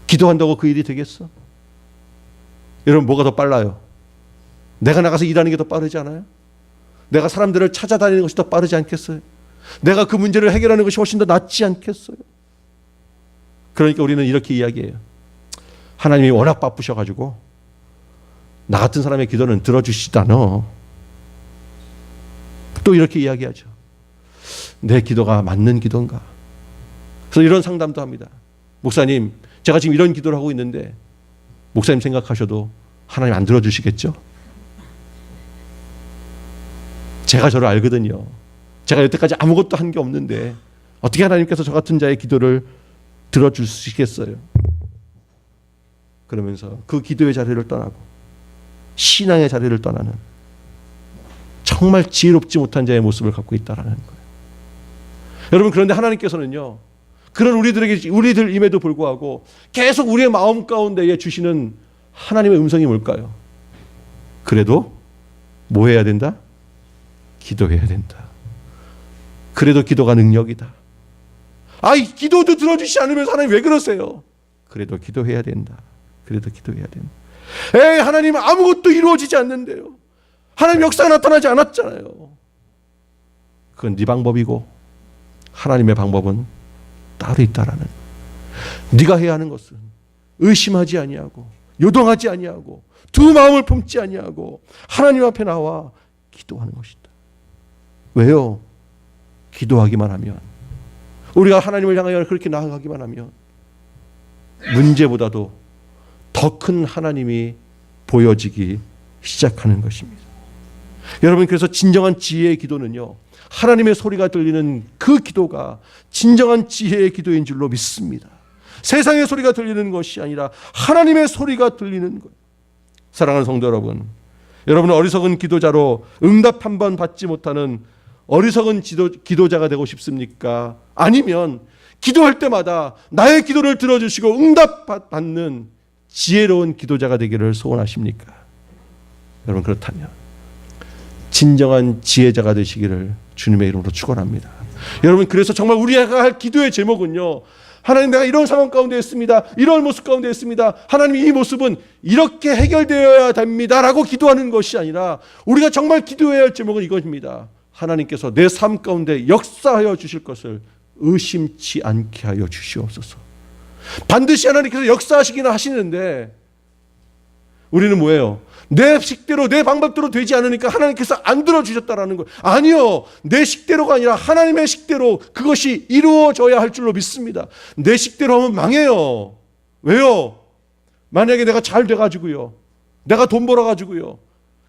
기도한다고 그 일이 되겠어? 여러분 뭐가 더 빨라요? 내가 나가서 일하는 게 더 빠르지 않아요? 내가 사람들을 찾아다니는 것이 더 빠르지 않겠어요? 내가 그 문제를 해결하는 것이 훨씬 더 낫지 않겠어요? 그러니까 우리는 이렇게 이야기해요. 하나님이 워낙 바쁘셔가지고 나 같은 사람의 기도는 들어주시다너. 또 이렇게 이야기하죠. 내 기도가 맞는 기도인가? 그래서 이런 상담도 합니다. 목사님, 제가 지금 이런 기도를 하고 있는데 목사님 생각하셔도 하나님 안 들어주시겠죠? 제가 저를 알거든요. 제가 여태까지 아무것도 한 게 없는데 어떻게 하나님께서 저 같은 자의 기도를 들어주시겠어요? 그러면서 그 기도의 자리를 떠나고 신앙의 자리를 떠나는 정말 지혜롭지 못한 자의 모습을 갖고 있다라는 거예요. 여러분 그런데 하나님께서는요. 그런 우리들임에도 불구하고 계속 우리의 마음 가운데에 주시는 하나님의 음성이 뭘까요? 그래도 뭐 해야 된다? 기도해야 된다. 그래도 기도가 능력이다. 이 기도도 들어주시지 않으면서 하나님 왜 그러세요? 그래도 기도해야 된다. 그래도 기도해야 된다. 에이, 하나님 아무것도 이루어지지 않는데요. 하나님 역사가 나타나지 않았잖아요. 그건 네 방법이고 하나님의 방법은 따로 있다라는. 네가 해야 하는 것은 의심하지 아니하고 요동하지 아니하고 두 마음을 품지 아니하고 하나님 앞에 나와 기도하는 것이다. 왜요? 기도하기만 하면, 우리가 하나님을 향하여 그렇게 나아가기만 하면 문제보다도 더 큰 하나님이 보여지기 시작하는 것입니다. 여러분, 그래서 진정한 지혜의 기도는요, 하나님의 소리가 들리는 그 기도가 진정한 지혜의 기도인 줄로 믿습니다. 세상의 소리가 들리는 것이 아니라 하나님의 소리가 들리는 것. 사랑하는 성도 여러분, 여러분은 어리석은 기도자로 응답 한 번 받지 못하는 어리석은 기도자가 되고 싶습니까? 아니면 기도할 때마다 나의 기도를 들어주시고 응답받는 지혜로운 기도자가 되기를 소원하십니까? 여러분, 그렇다면 진정한 지혜자가 되시기를 주님의 이름으로 축원합니다. 여러분, 그래서 정말 우리가 할 기도의 제목은요, 하나님, 내가 이런 상황 가운데 있습니다. 이런 모습 가운데 있습니다. 하나님, 이 모습은 이렇게 해결되어야 됩니다 라고 기도하는 것이 아니라 우리가 정말 기도해야 할 제목은 이것입니다. 하나님께서 내 삶 가운데 역사하여 주실 것을 의심치 않게 하여 주시옵소서. 반드시 하나님께서 역사하시기는 하시는데 우리는 뭐예요? 내 식대로 내 방법대로 되지 않으니까 하나님께서 안 들어주셨다라는 거예요. 아니요, 내 식대로가 아니라 하나님의 식대로 그것이 이루어져야 할 줄로 믿습니다. 내 식대로 하면 망해요. 왜요? 만약에 내가 잘 돼가지고요, 내가 돈 벌어가지고요,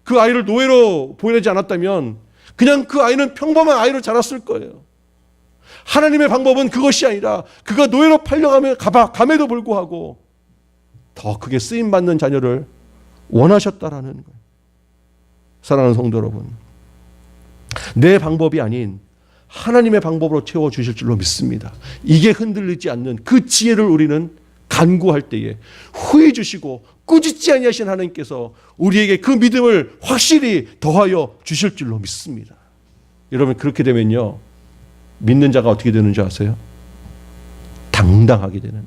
그 아이를 노예로 보내지 않았다면 그냥 그 아이는 평범한 아이로 자랐을 거예요. 하나님의 방법은 그것이 아니라 그가 노예로 감에도 불구하고 더 크게 쓰임받는 자녀를 원하셨다라는 거예요. 사랑하는 성도 여러분, 내 방법이 아닌 하나님의 방법으로 채워주실 줄로 믿습니다. 이게 흔들리지 않는 그 지혜를 우리는 간구할 때에 후히 주시고 꾸짖지 아니하신 하나님께서 우리에게 그 믿음을 확실히 더하여 주실 줄로 믿습니다. 여러분, 그렇게 되면요, 믿는 자가 어떻게 되는 줄 아세요? 당당하게 되는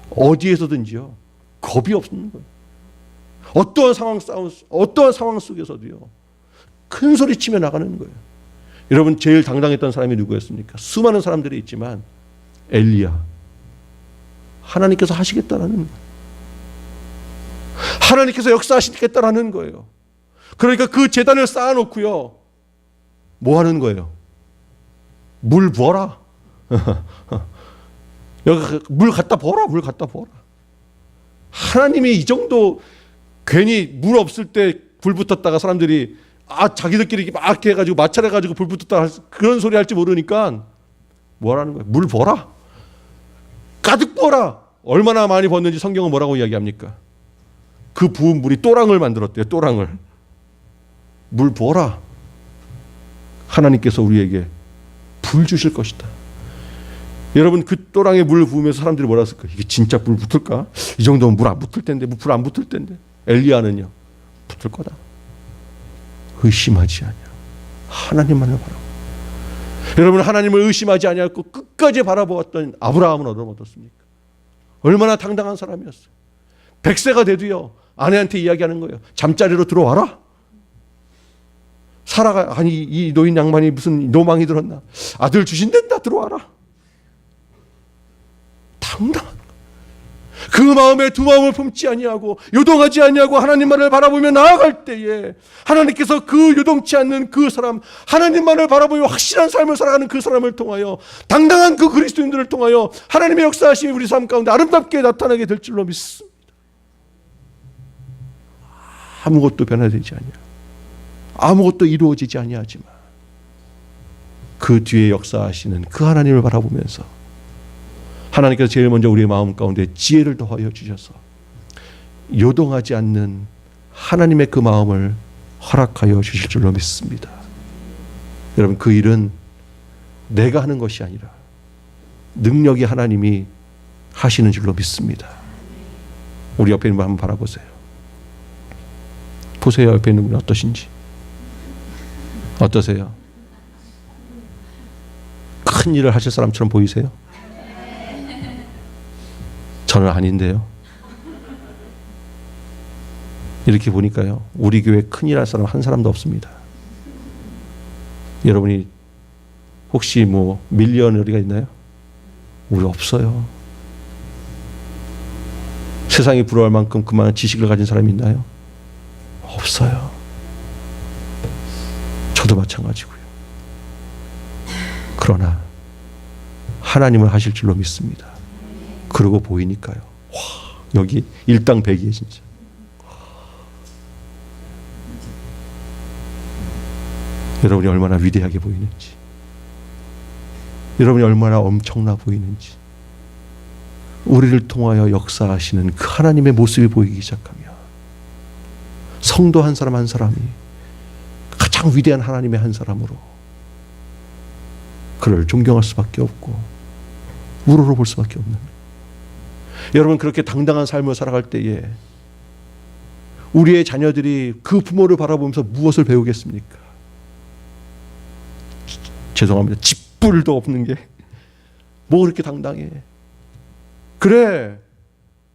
거예요. 어디에서든지요, 겁이 없는 거예요. 어떠한 상황 속에서도요, 큰 소리 치며 나가는 거예요. 여러분, 제일 당당했던 사람이 누구였습니까? 수많은 사람들이 있지만 엘리야. 하나님께서 하시겠다라는 거예요. 하나님께서 역사하시겠다라는 거예요. 그러니까 그 제단을 쌓아놓고요, 뭐 하는 거예요? 물 부어라. 여기 물 갖다 부어라. 물 갖다 부어라. 하나님이 이 정도, 괜히 물 없을 때 불 붙었다가 사람들이 자기들끼리 막 해가지고 마찰해가지고 불 붙었다 그런 소리 할지 모르니까 뭐라는 거예요? 물 부어라. 가득 부어라. 얼마나 많이 부었는지 성경은 뭐라고 이야기합니까? 그 부은 물이 또랑을 만들었대요. 또랑을. 물 부어라. 하나님께서 우리에게 불 주실 것이다. 여러분, 그 또랑에 물 부으면서 사람들이 뭐라 했을까? 이게 진짜 불 붙을까? 이 정도면 물 안 붙을 텐데, 불 안 붙을 텐데. 엘리야는요, 붙을 거다. 의심하지 아니야. 하나님만을 바라보. 여러분, 하나님을 의심하지 아니하고 끝까지 바라보았던 아브라함은 어떻습니까? 얼마나 당당한 사람이었어요. 100세가 돼도요, 아내한테 이야기하는 거예요. 잠자리로 들어와라. 사라가, 아니, 이 노인 양반이 무슨 노망이 들었나? 아들 주신댄다. 들어와라. 당당한 거예요. 그 마음에 두 마음을 품지 아니하고 요동하지 아니하고 하나님만을 바라보며 나아갈 때에 하나님께서 그 요동치 않는 그 사람, 하나님만을 바라보며 확실한 삶을 살아가는 그 사람을 통하여, 당당한 그 그리스도인들을 통하여 하나님의 역사하심이 우리 삶 가운데 아름답게 나타나게 될 줄로 믿습니다. 아무것도 변화되지 아니하고 아무것도 이루어지지 아니하지만 그 뒤에 역사하시는 그 하나님을 바라보면서 하나님께서 제일 먼저 우리의 마음 가운데 지혜를 더하여 주셔서 요동하지 않는 하나님의 그 마음을 허락하여 주실 줄로 믿습니다. 여러분, 그 일은 내가 하는 것이 아니라 능력이 하나님이 하시는 줄로 믿습니다. 우리 옆에 있는 분 한번 바라보세요. 보세요. 옆에 있는 분이 어떠신지. 어떠세요? 큰 일을 하실 사람처럼 보이세요? 저는 아닌데요. 이렇게 보니까요, 우리 교회 큰일 날 사람 한 사람도 없습니다. 여러분이 혹시 뭐 밀리언어리가 있나요? 우리 없어요. 세상이 부러워할 만큼 그만한 지식을 가진 사람이 있나요? 없어요. 저도 마찬가지고요. 그러나 하나님은 하실 줄로 믿습니다. 그러고 보이니까요. 와, 여기 일당백이에요, 진짜. 여러분이 얼마나 위대하게 보이는지, 여러분이 얼마나 엄청나 보이는지, 우리를 통하여 역사하시는 그 하나님의 모습이 보이기 시작하며 성도 한 사람 한 사람이 가장 위대한 하나님의 한 사람으로 그를 존경할 수밖에 없고 우러러볼 수밖에 없는, 여러분 그렇게 당당한 삶을 살아갈 때에 우리의 자녀들이 그 부모를 바라보면서 무엇을 배우겠습니까? 죄송합니다. 짓불도 없는 게 뭐 그렇게 당당해. 그래,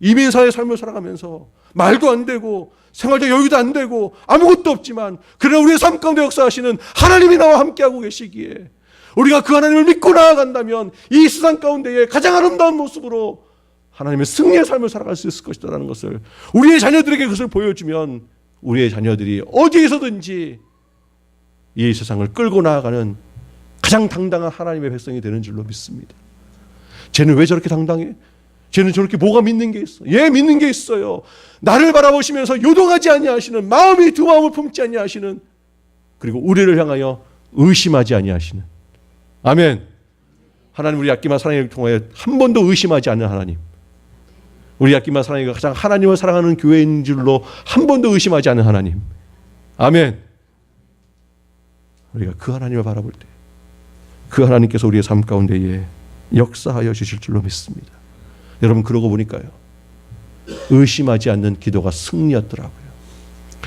이민사의 삶을 살아가면서 말도 안 되고 생활적 여유도 안 되고 아무것도 없지만, 그러나 우리의 삶 가운데 역사하시는 하나님이 나와 함께하고 계시기에 우리가 그 하나님을 믿고 나아간다면 이 세상 가운데에 가장 아름다운 모습으로 하나님의 승리의 삶을 살아갈 수 있을 것이라는 것을, 우리의 자녀들에게 그것을 보여주면 우리의 자녀들이 어디에서든지 이 세상을 끌고 나아가는 가장 당당한 하나님의 백성이 되는 줄로 믿습니다. 쟤는 왜 저렇게 당당해? 쟤는 저렇게 뭐가 믿는 게 있어? 얘 믿는 게 있어요. 나를 바라보시면서 요동하지 아니하시는, 마음이 두 마음을 품지 아니하시는, 그리고 우리를 향하여 의심하지 아니하시는, 아멘. 하나님, 우리 아끼마 사랑을 통하여 한 번도 의심하지 않는 하나님, 우리 아끼마 사랑이가 가장 하나님을 사랑하는 교회인 줄로 한 번도 의심하지 않는 하나님, 아멘. 우리가 그 하나님을 바라볼 때 그 하나님께서 우리의 삶 가운데에 역사하여 주실 줄로 믿습니다. 여러분, 그러고 보니까요, 의심하지 않는 기도가 승리였더라고요.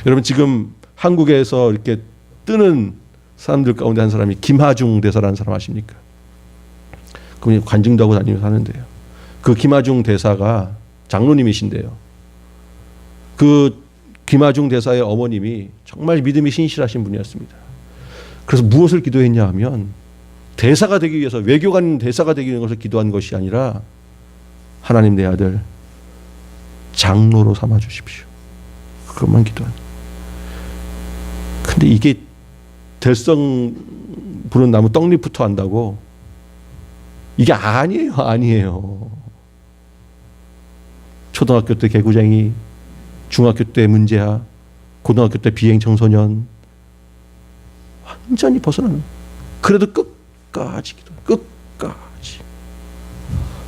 여러분, 지금 한국에서 이렇게 뜨는 사람들 가운데 한 사람이 김하중 대사라는 사람 아십니까? 그분이 관증도 하고 다니면서 하는데요, 그 김하중 대사가 장로님이신데요, 그 김하중 대사의 어머님이 정말 믿음이 신실하신 분이었습니다. 그래서 무엇을 기도했냐 하면, 대사가 되기 위해서, 외교관 대사가 되기 위해서 기도한 것이 아니라, 하나님, 내 아들 장로로 삼아 주십시오. 그것만 기도한. 근데 이게 될성 부른 나무 떡잎부터 한다고, 이게 아니에요. 초등학교 때 개구쟁이, 중학교 때 문제아, 고등학교 때 비행 청소년, 완전히 벗어나는. 그래도 끝까지 기도, 끝까지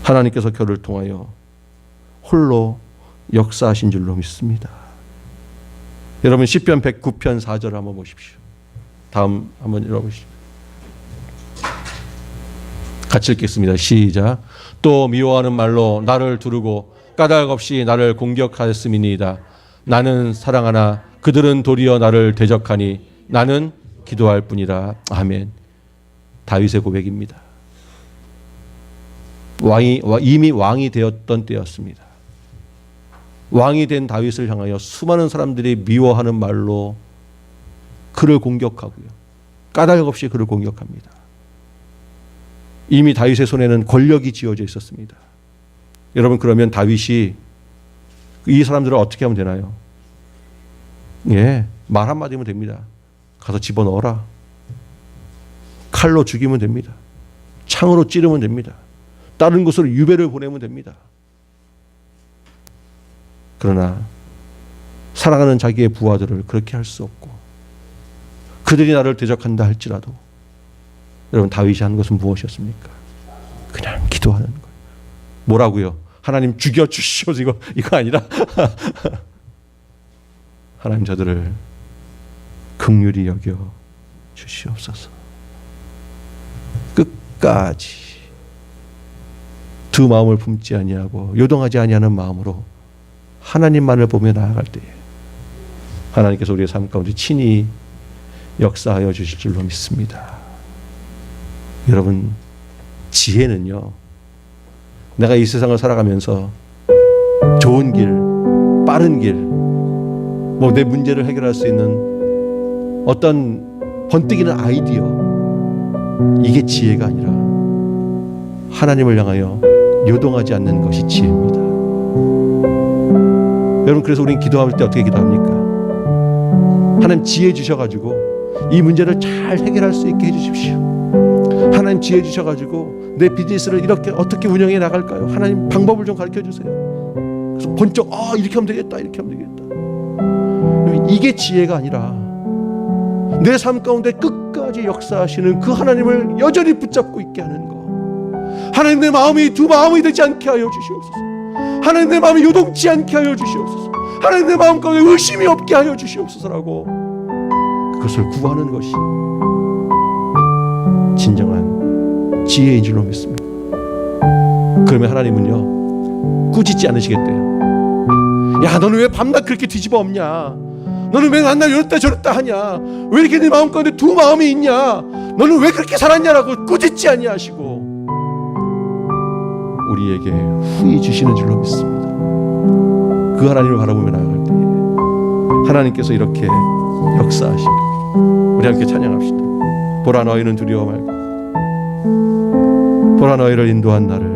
하나님께서 그를 통하여 홀로 역사하신 줄로 믿습니다. 여러분, 시편 109편 4절 한번 보십시오. 다음 한번 읽어보시죠. 같이 읽겠습니다. 시작. 또 미워하는 말로 나를 두르고 까닭 없이 나를 공격하였음이니이다. 나는 사랑하나 그들은 도리어 나를 대적하니 나는 기도할 뿐이라. 아멘. 다윗의 고백입니다. 이미 왕이 되었던 때였습니다. 왕이 된 다윗을 향하여 수많은 사람들이 미워하는 말로 그를 공격하고요, 까닭 없이 그를 공격합니다. 이미 다윗의 손에는 권력이 쥐어져 있었습니다. 여러분, 그러면 다윗이 이 사람들을 어떻게 하면 되나요? 예, 말 한마디면 됩니다. 가서 집어넣어라. 칼로 죽이면 됩니다. 창으로 찌르면 됩니다. 다른 곳으로 유배를 보내면 됩니다. 그러나 사랑하는 자기의 부하들을 그렇게 할 수 없고, 그들이 나를 대적한다 할지라도, 여러분, 다윗이 한 것은 무엇이었습니까? 그냥 기도하는 거예요. 뭐라고요? 하나님 죽여주시오, 이거 아니라 하나님, 저들을 긍휼히 여겨 주시옵소서. 끝까지 두 마음을 품지 아니하고 요동하지 아니하는 마음으로 하나님만을 보며 나아갈 때에 하나님께서 우리의 삶 가운데 친히 역사하여 주실 줄로 믿습니다. 여러분, 지혜는요, 내가 이 세상을 살아가면서 좋은 길, 빠른 길, 뭐 내 문제를 해결할 수 있는 어떤 번뜩이는 아이디어, 이게 지혜가 아니라 하나님을 향하여 요동하지 않는 것이 지혜입니다. 여러분, 그래서 우리는 기도할 때 어떻게 기도합니까? 하나님 지혜 주셔가지고 이 문제를 잘 해결할 수 있게 해주십시오. 하나님 지혜 주셔가지고 내 비즈니스를 이렇게 어떻게 운영해 나갈까요? 하나님 방법을 좀 가르쳐 주세요. 그래서 번쩍 이렇게 하면 되겠다, 이렇게 하면 되겠다. 이게 지혜가 아니라 내 삶 가운데 끝까지 역사하시는 그 하나님을 여전히 붙잡고 있게 하는 것. 하나님, 내 마음이 두 마음이 되지 않게 하여 주시옵소서. 하나님, 내 마음이 요동치 않게 하여 주시옵소서. 하나님, 내 마음 가운데 의심이 없게 하여 주시옵소서라고 그것을 구하는 것이 진정한 지혜인 줄로 믿습니다. 그러면 하나님은요, 꾸짖지 않으시겠대요. 야, 너는 왜 밤낮 그렇게 뒤집어 엎냐? 너는 왜 만날 이랬다 저랬다 하냐? 왜 이렇게 네 마음 가운데 두 마음이 있냐? 너는 왜 그렇게 살았냐라고 꾸짖지 아니하시고 우리에게 후히 주시는 줄로 믿습니다. 그 하나님을 바라보며 나아갈 때 하나님께서 이렇게 역사하시고, 우리 함께 찬양합시다. 보라, 너희는 두려워 말고, 보라, 너희를 인도한 나를,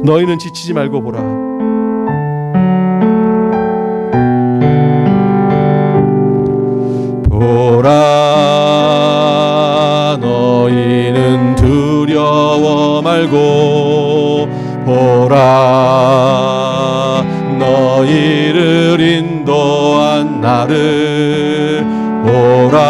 너희는 지치지 말고 보라. 보라, 너희는 두려워 말고, 보라, 너희를 인도한 나를, 보라,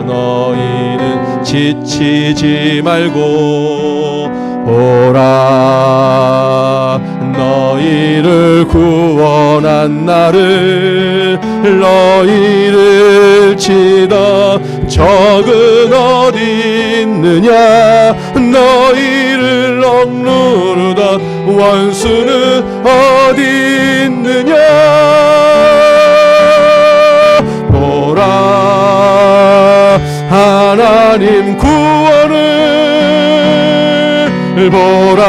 너희는 지치지 말고, 보라, 너희를 구원한 나를, 너희를 치던 적은 어디 있느냐? 너희를 억누르던 원수는 어디 있느냐? 보라, 하나님 구원을 보라,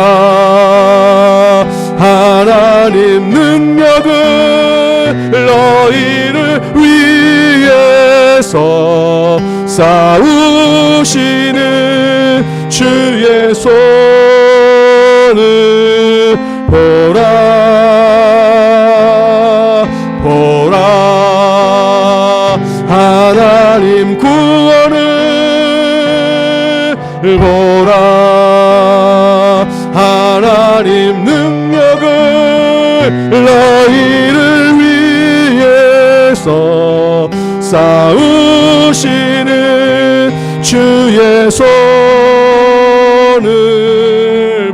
하나님 능력을 너희를 위해서 싸우시는 주의 손을 보라, 보라, 하나님 구원을 보라, 하나님 능력을 너희를 위해서 싸우시는 주의 손을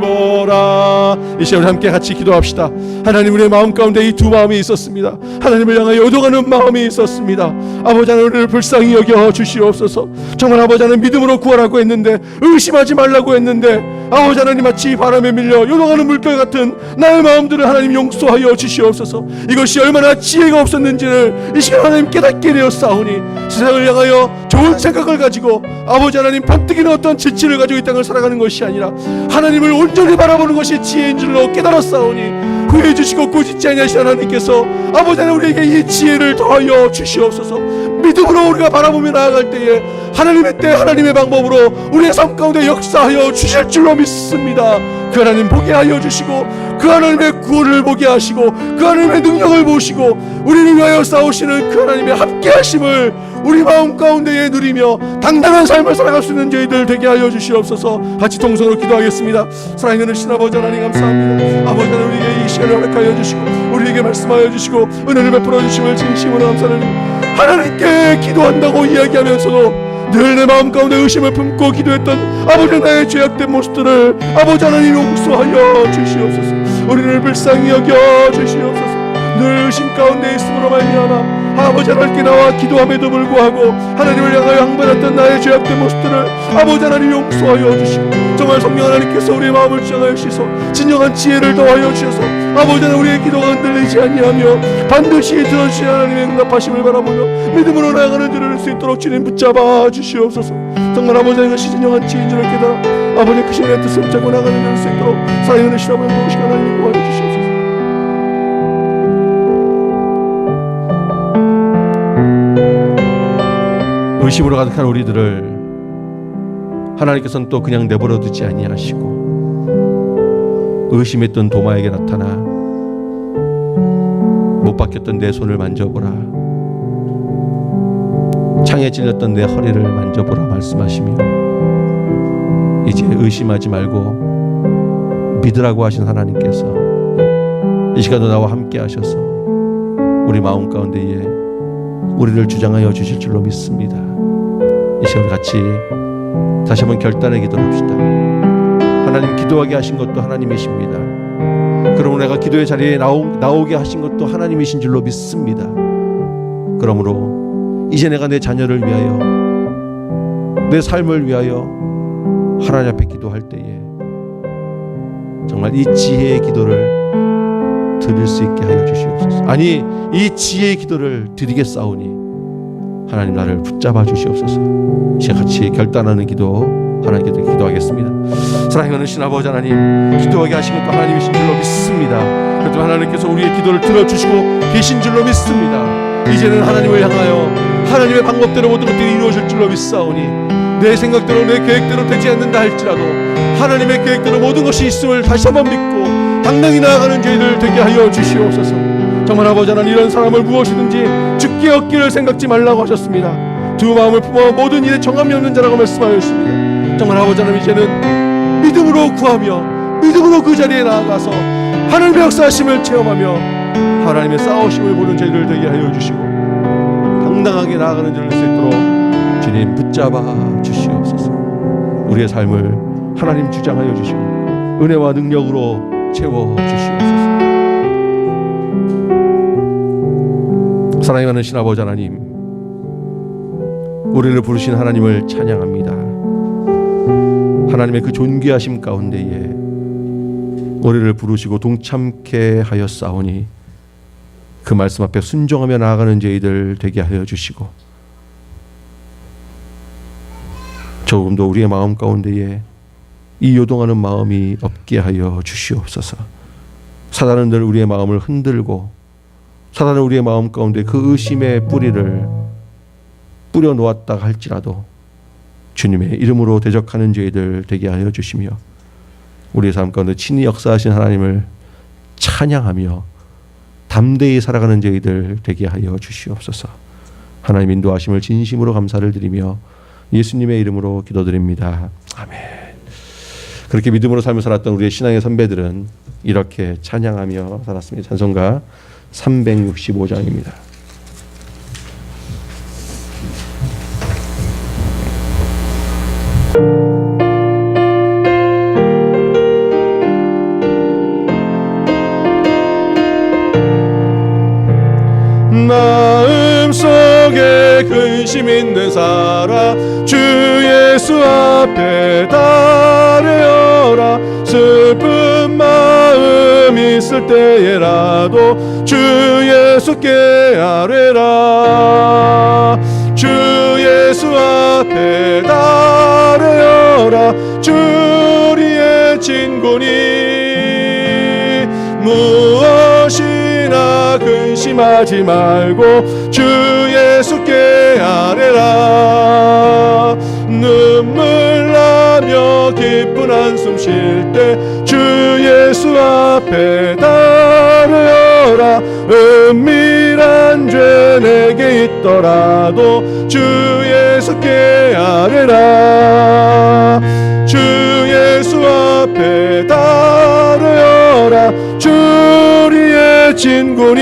보라. 이 시간 함께 같이 기도합시다. 하나님, 우리의 마음 가운데 이 두 마음이 있었습니다. 하나님을 향하여 요동하는 마음이 있었습니다. 아버지 하나님, 우리를 불쌍히 여겨 주시옵소서. 정말 아버지 하나님, 믿음으로 구하라고 했는데, 의심하지 말라고 했는데, 아버지 하나님, 마치 바람에 밀려 요동하는 물결 같은 나의 마음들을 하나님 용서하여 주시옵소서. 이것이 얼마나 지혜가 없었는지를 이 시간 하나님 깨닫게 되었사오니, 세상을 향하여 좋은 생각을 가지고 아버지 하나님 번뜩이는 어떤 지치를 가지고 이 땅을 살아가는 것이 아니라 하나님을 온전히 바라보는 것이 지혜인 줄로 깨달았사오니, 구해 주시고 꾸짖지 아니하신 하나님께서 아버지 하나님, 우리에게 이 지혜를 더하여 주시옵소서. 믿음으로 우리가 바라보며 나아갈 때에 하나님의 때 하나님의 방법으로 우리의 삶 가운데 역사하여 주실 줄로 믿습니다. 그 하나님 보게 하여 주시고, 그 하나님의 구원을 보게 하시고, 그 하나님의 능력을 보시고, 우리를 위하여 싸우시는 그 하나님의 함께하심을 우리 마음 가운데에 누리며 당당한 삶을 살아갈 수 있는 저희들 되게 하여 주시옵소서. 같이 동성으로 기도하겠습니다. 사랑하는 신아버지 하나님, 감사합니다. 아버지 하나님, 우리에게 이 시간을 허락하여 주시고 우리에게 말씀하여 주시고 은혜를 베풀어 주심을 진심으로 감사드립니다. 하나님께 기도한다고 이야기하면서도 늘 내 마음 가운데 의심을 품고 기도했던 아버지, 나의 죄악된 모습들을 아버지 하나님 용서하여 주시옵소서. 우리를 불쌍히 여겨 주시옵소서. 늘 의심 가운데 있음으로 말미암아 아버지 하나님께 나와 기도함에도 불구하고 하나님을 향하여 항변했던 나의 죄악된 모습들을 아버지 하나님 용서하여 주시고, 정말 성령 하나님께서 우리의 마음을 주장하여 주셔서 진정한 지혜를 더하여 주셔서 아버지 하나님, 우리의 기도가 흔들리지 아니하며 반드시 들어주신 하나님의 응답하심을 바라보며 믿음으로 나아가는 들을 수 있도록 주님 붙잡아 주시옵소서. 정말 아버지 하나님, 이것이 진정한 지혜인 줄을 깨달아 아버지의 그 신의 뜻을 붙잡고 나가는 될 수 있도록 사랑하는 시라고 영광하시고 하나님 도와주시옵소서. 의심으로 가득한 우리들을 하나님께서는 또 그냥 내버려 두지 아니하시고 의심했던 도마에게 나타나 못 박혔던 내 손을 만져보라, 창에 찔렸던 내 허리를 만져보라 말씀하시며 이제 의심하지 말고 믿으라고 하신 하나님께서 이 시간도 나와 함께 하셔서 우리 마음 가운데에 우리를 주장하여 주실 줄로 믿습니다. 이 시간 같이 다시 한번 결단의 기도를 합시다. 하나님 기도하게 하신 것도 하나님이십니다. 그러므로 내가 기도의 자리에 나오게 하신 것도 하나님이신 줄로 믿습니다. 그러므로 이제 내가 내 자녀를 위하여 내 삶을 위하여 하나님 앞에 기도할 때에 정말 이 지혜의 기도를 드릴 수 있게 하여 주시옵소서. 아니 이 지혜의 기도를 드리겠사오니 하나님 나를 붙잡아 주시옵소서. 이제 같이 결단하는 기도 하나님께 기도하겠습니다. 사랑하는 신아버지 하나님, 기도하게 하신 것도 하나님이신 줄로 믿습니다. 그래도 하나님께서 우리의 기도를 들어주시고 계신 줄로 믿습니다. 이제는 하나님을 향하여 하나님의 방법대로 모든 것들이 이루어질 줄로 믿사오니 내 생각대로 내 계획대로 되지 않는다 할지라도 하나님의 계획대로 모든 것이 있음을 다시 한번 믿고 당당히 나아가는 저희들 되게 하여 주시옵소서. 정말 아버지 하나님, 이런 사람을 무엇이든지 죽게 얻기를 생각지 말라고 하셨습니다. 두 마음을 품어 모든 일에 정함이 없는 자라고 말씀하셨습니다. 정말 아버지 하나님, 이제는 믿음으로 구하며 믿음으로 그 자리에 나아가서 하나님의 역사하심을 체험하며 하나님의 싸우심을 보는 저희들 되게 하여 주시고 당당하게 나아가는 자를 수 있도록 주님 붙잡아 주시옵소서. 우리의 삶을 하나님 주장하여 주시고 은혜와 능력으로 채워 주시옵소서. 사랑이 많은 신아버지 하나님, 우리를 부르신 하나님을 찬양합니다. 하나님의 그 존귀하심 가운데에 우리를 부르시고 동참케 하였사오니 그 말씀 앞에 순종하며 나아가는 저희들 되게 하여 주시고 조금도 우리의 마음 가운데에 이 요동하는 마음이 없게 하여 주시옵소서. 사단은 늘 우리의 마음을 흔들고 사단은 우리의 마음 가운데 그 의심의 뿌리를 뿌려 놓았다 할지라도 주님의 이름으로 대적하는 저희들 되게 하여 주시며 우리의 삶 가운데 친히 역사하신 하나님을 찬양하며 담대히 살아가는 저희들 되게 하여 주시옵소서. 하나님 인도하심을 진심으로 감사를 드리며 예수님의 이름으로 기도드립니다. 아멘. 그렇게 믿음으로 삶을 살았던 우리의 신앙의 선배들은 이렇게 찬양하며 살았습니다. 찬송가 365장입니다. 마음속에 근심 있는 사람 주 예수 앞에 달려라. 슬픈 마음 있을 때에라도 주 예수께 아뢰라. 주 예수 앞에 달려라. 주 우리의 진군이 무엇이나 근심하지 말고 주 예수께 아뢰라. 눈물 나며 기쁜 한숨 쉴 때 주 예수 앞에 달려라. 은밀한 죄 내게 있더라도 주 예수께 아뢰라. 주 예수 앞에 달려라. 주 우리의 진군이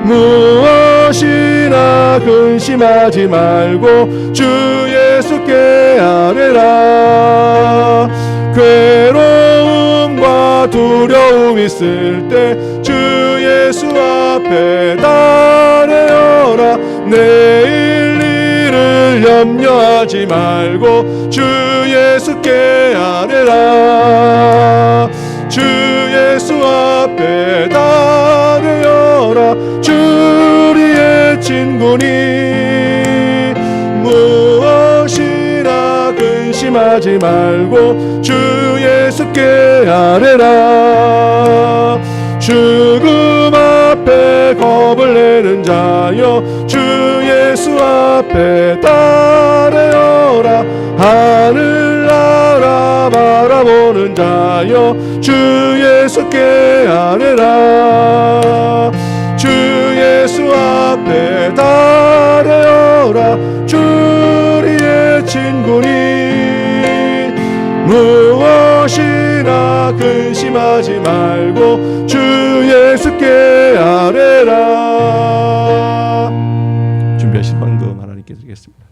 무엇이나 근심하지 말고 주 예수께 아뢰라. 괴로움과 두려움 있을 때 주 예수 앞에 달려라. 내일 일을 염려하지 말고 주 예수께 아뢰라. 주 예수 앞에 달려라. 주 우리의 진군이 무엇이나 근심 근심하지 말고 주 예수께 아뢰라. 죽음 앞에 겁을 내는 자여 주 예수 앞에 따르여라. 하늘나라 바라보는 자여 주 예수께 아뢰라. 주 예수 앞에 따르여라. 주리의 친구니 무엇이나 근심하지 말고 주 예수께 아뢰라. 준비하신 헌금 하나님께 드리겠습니다.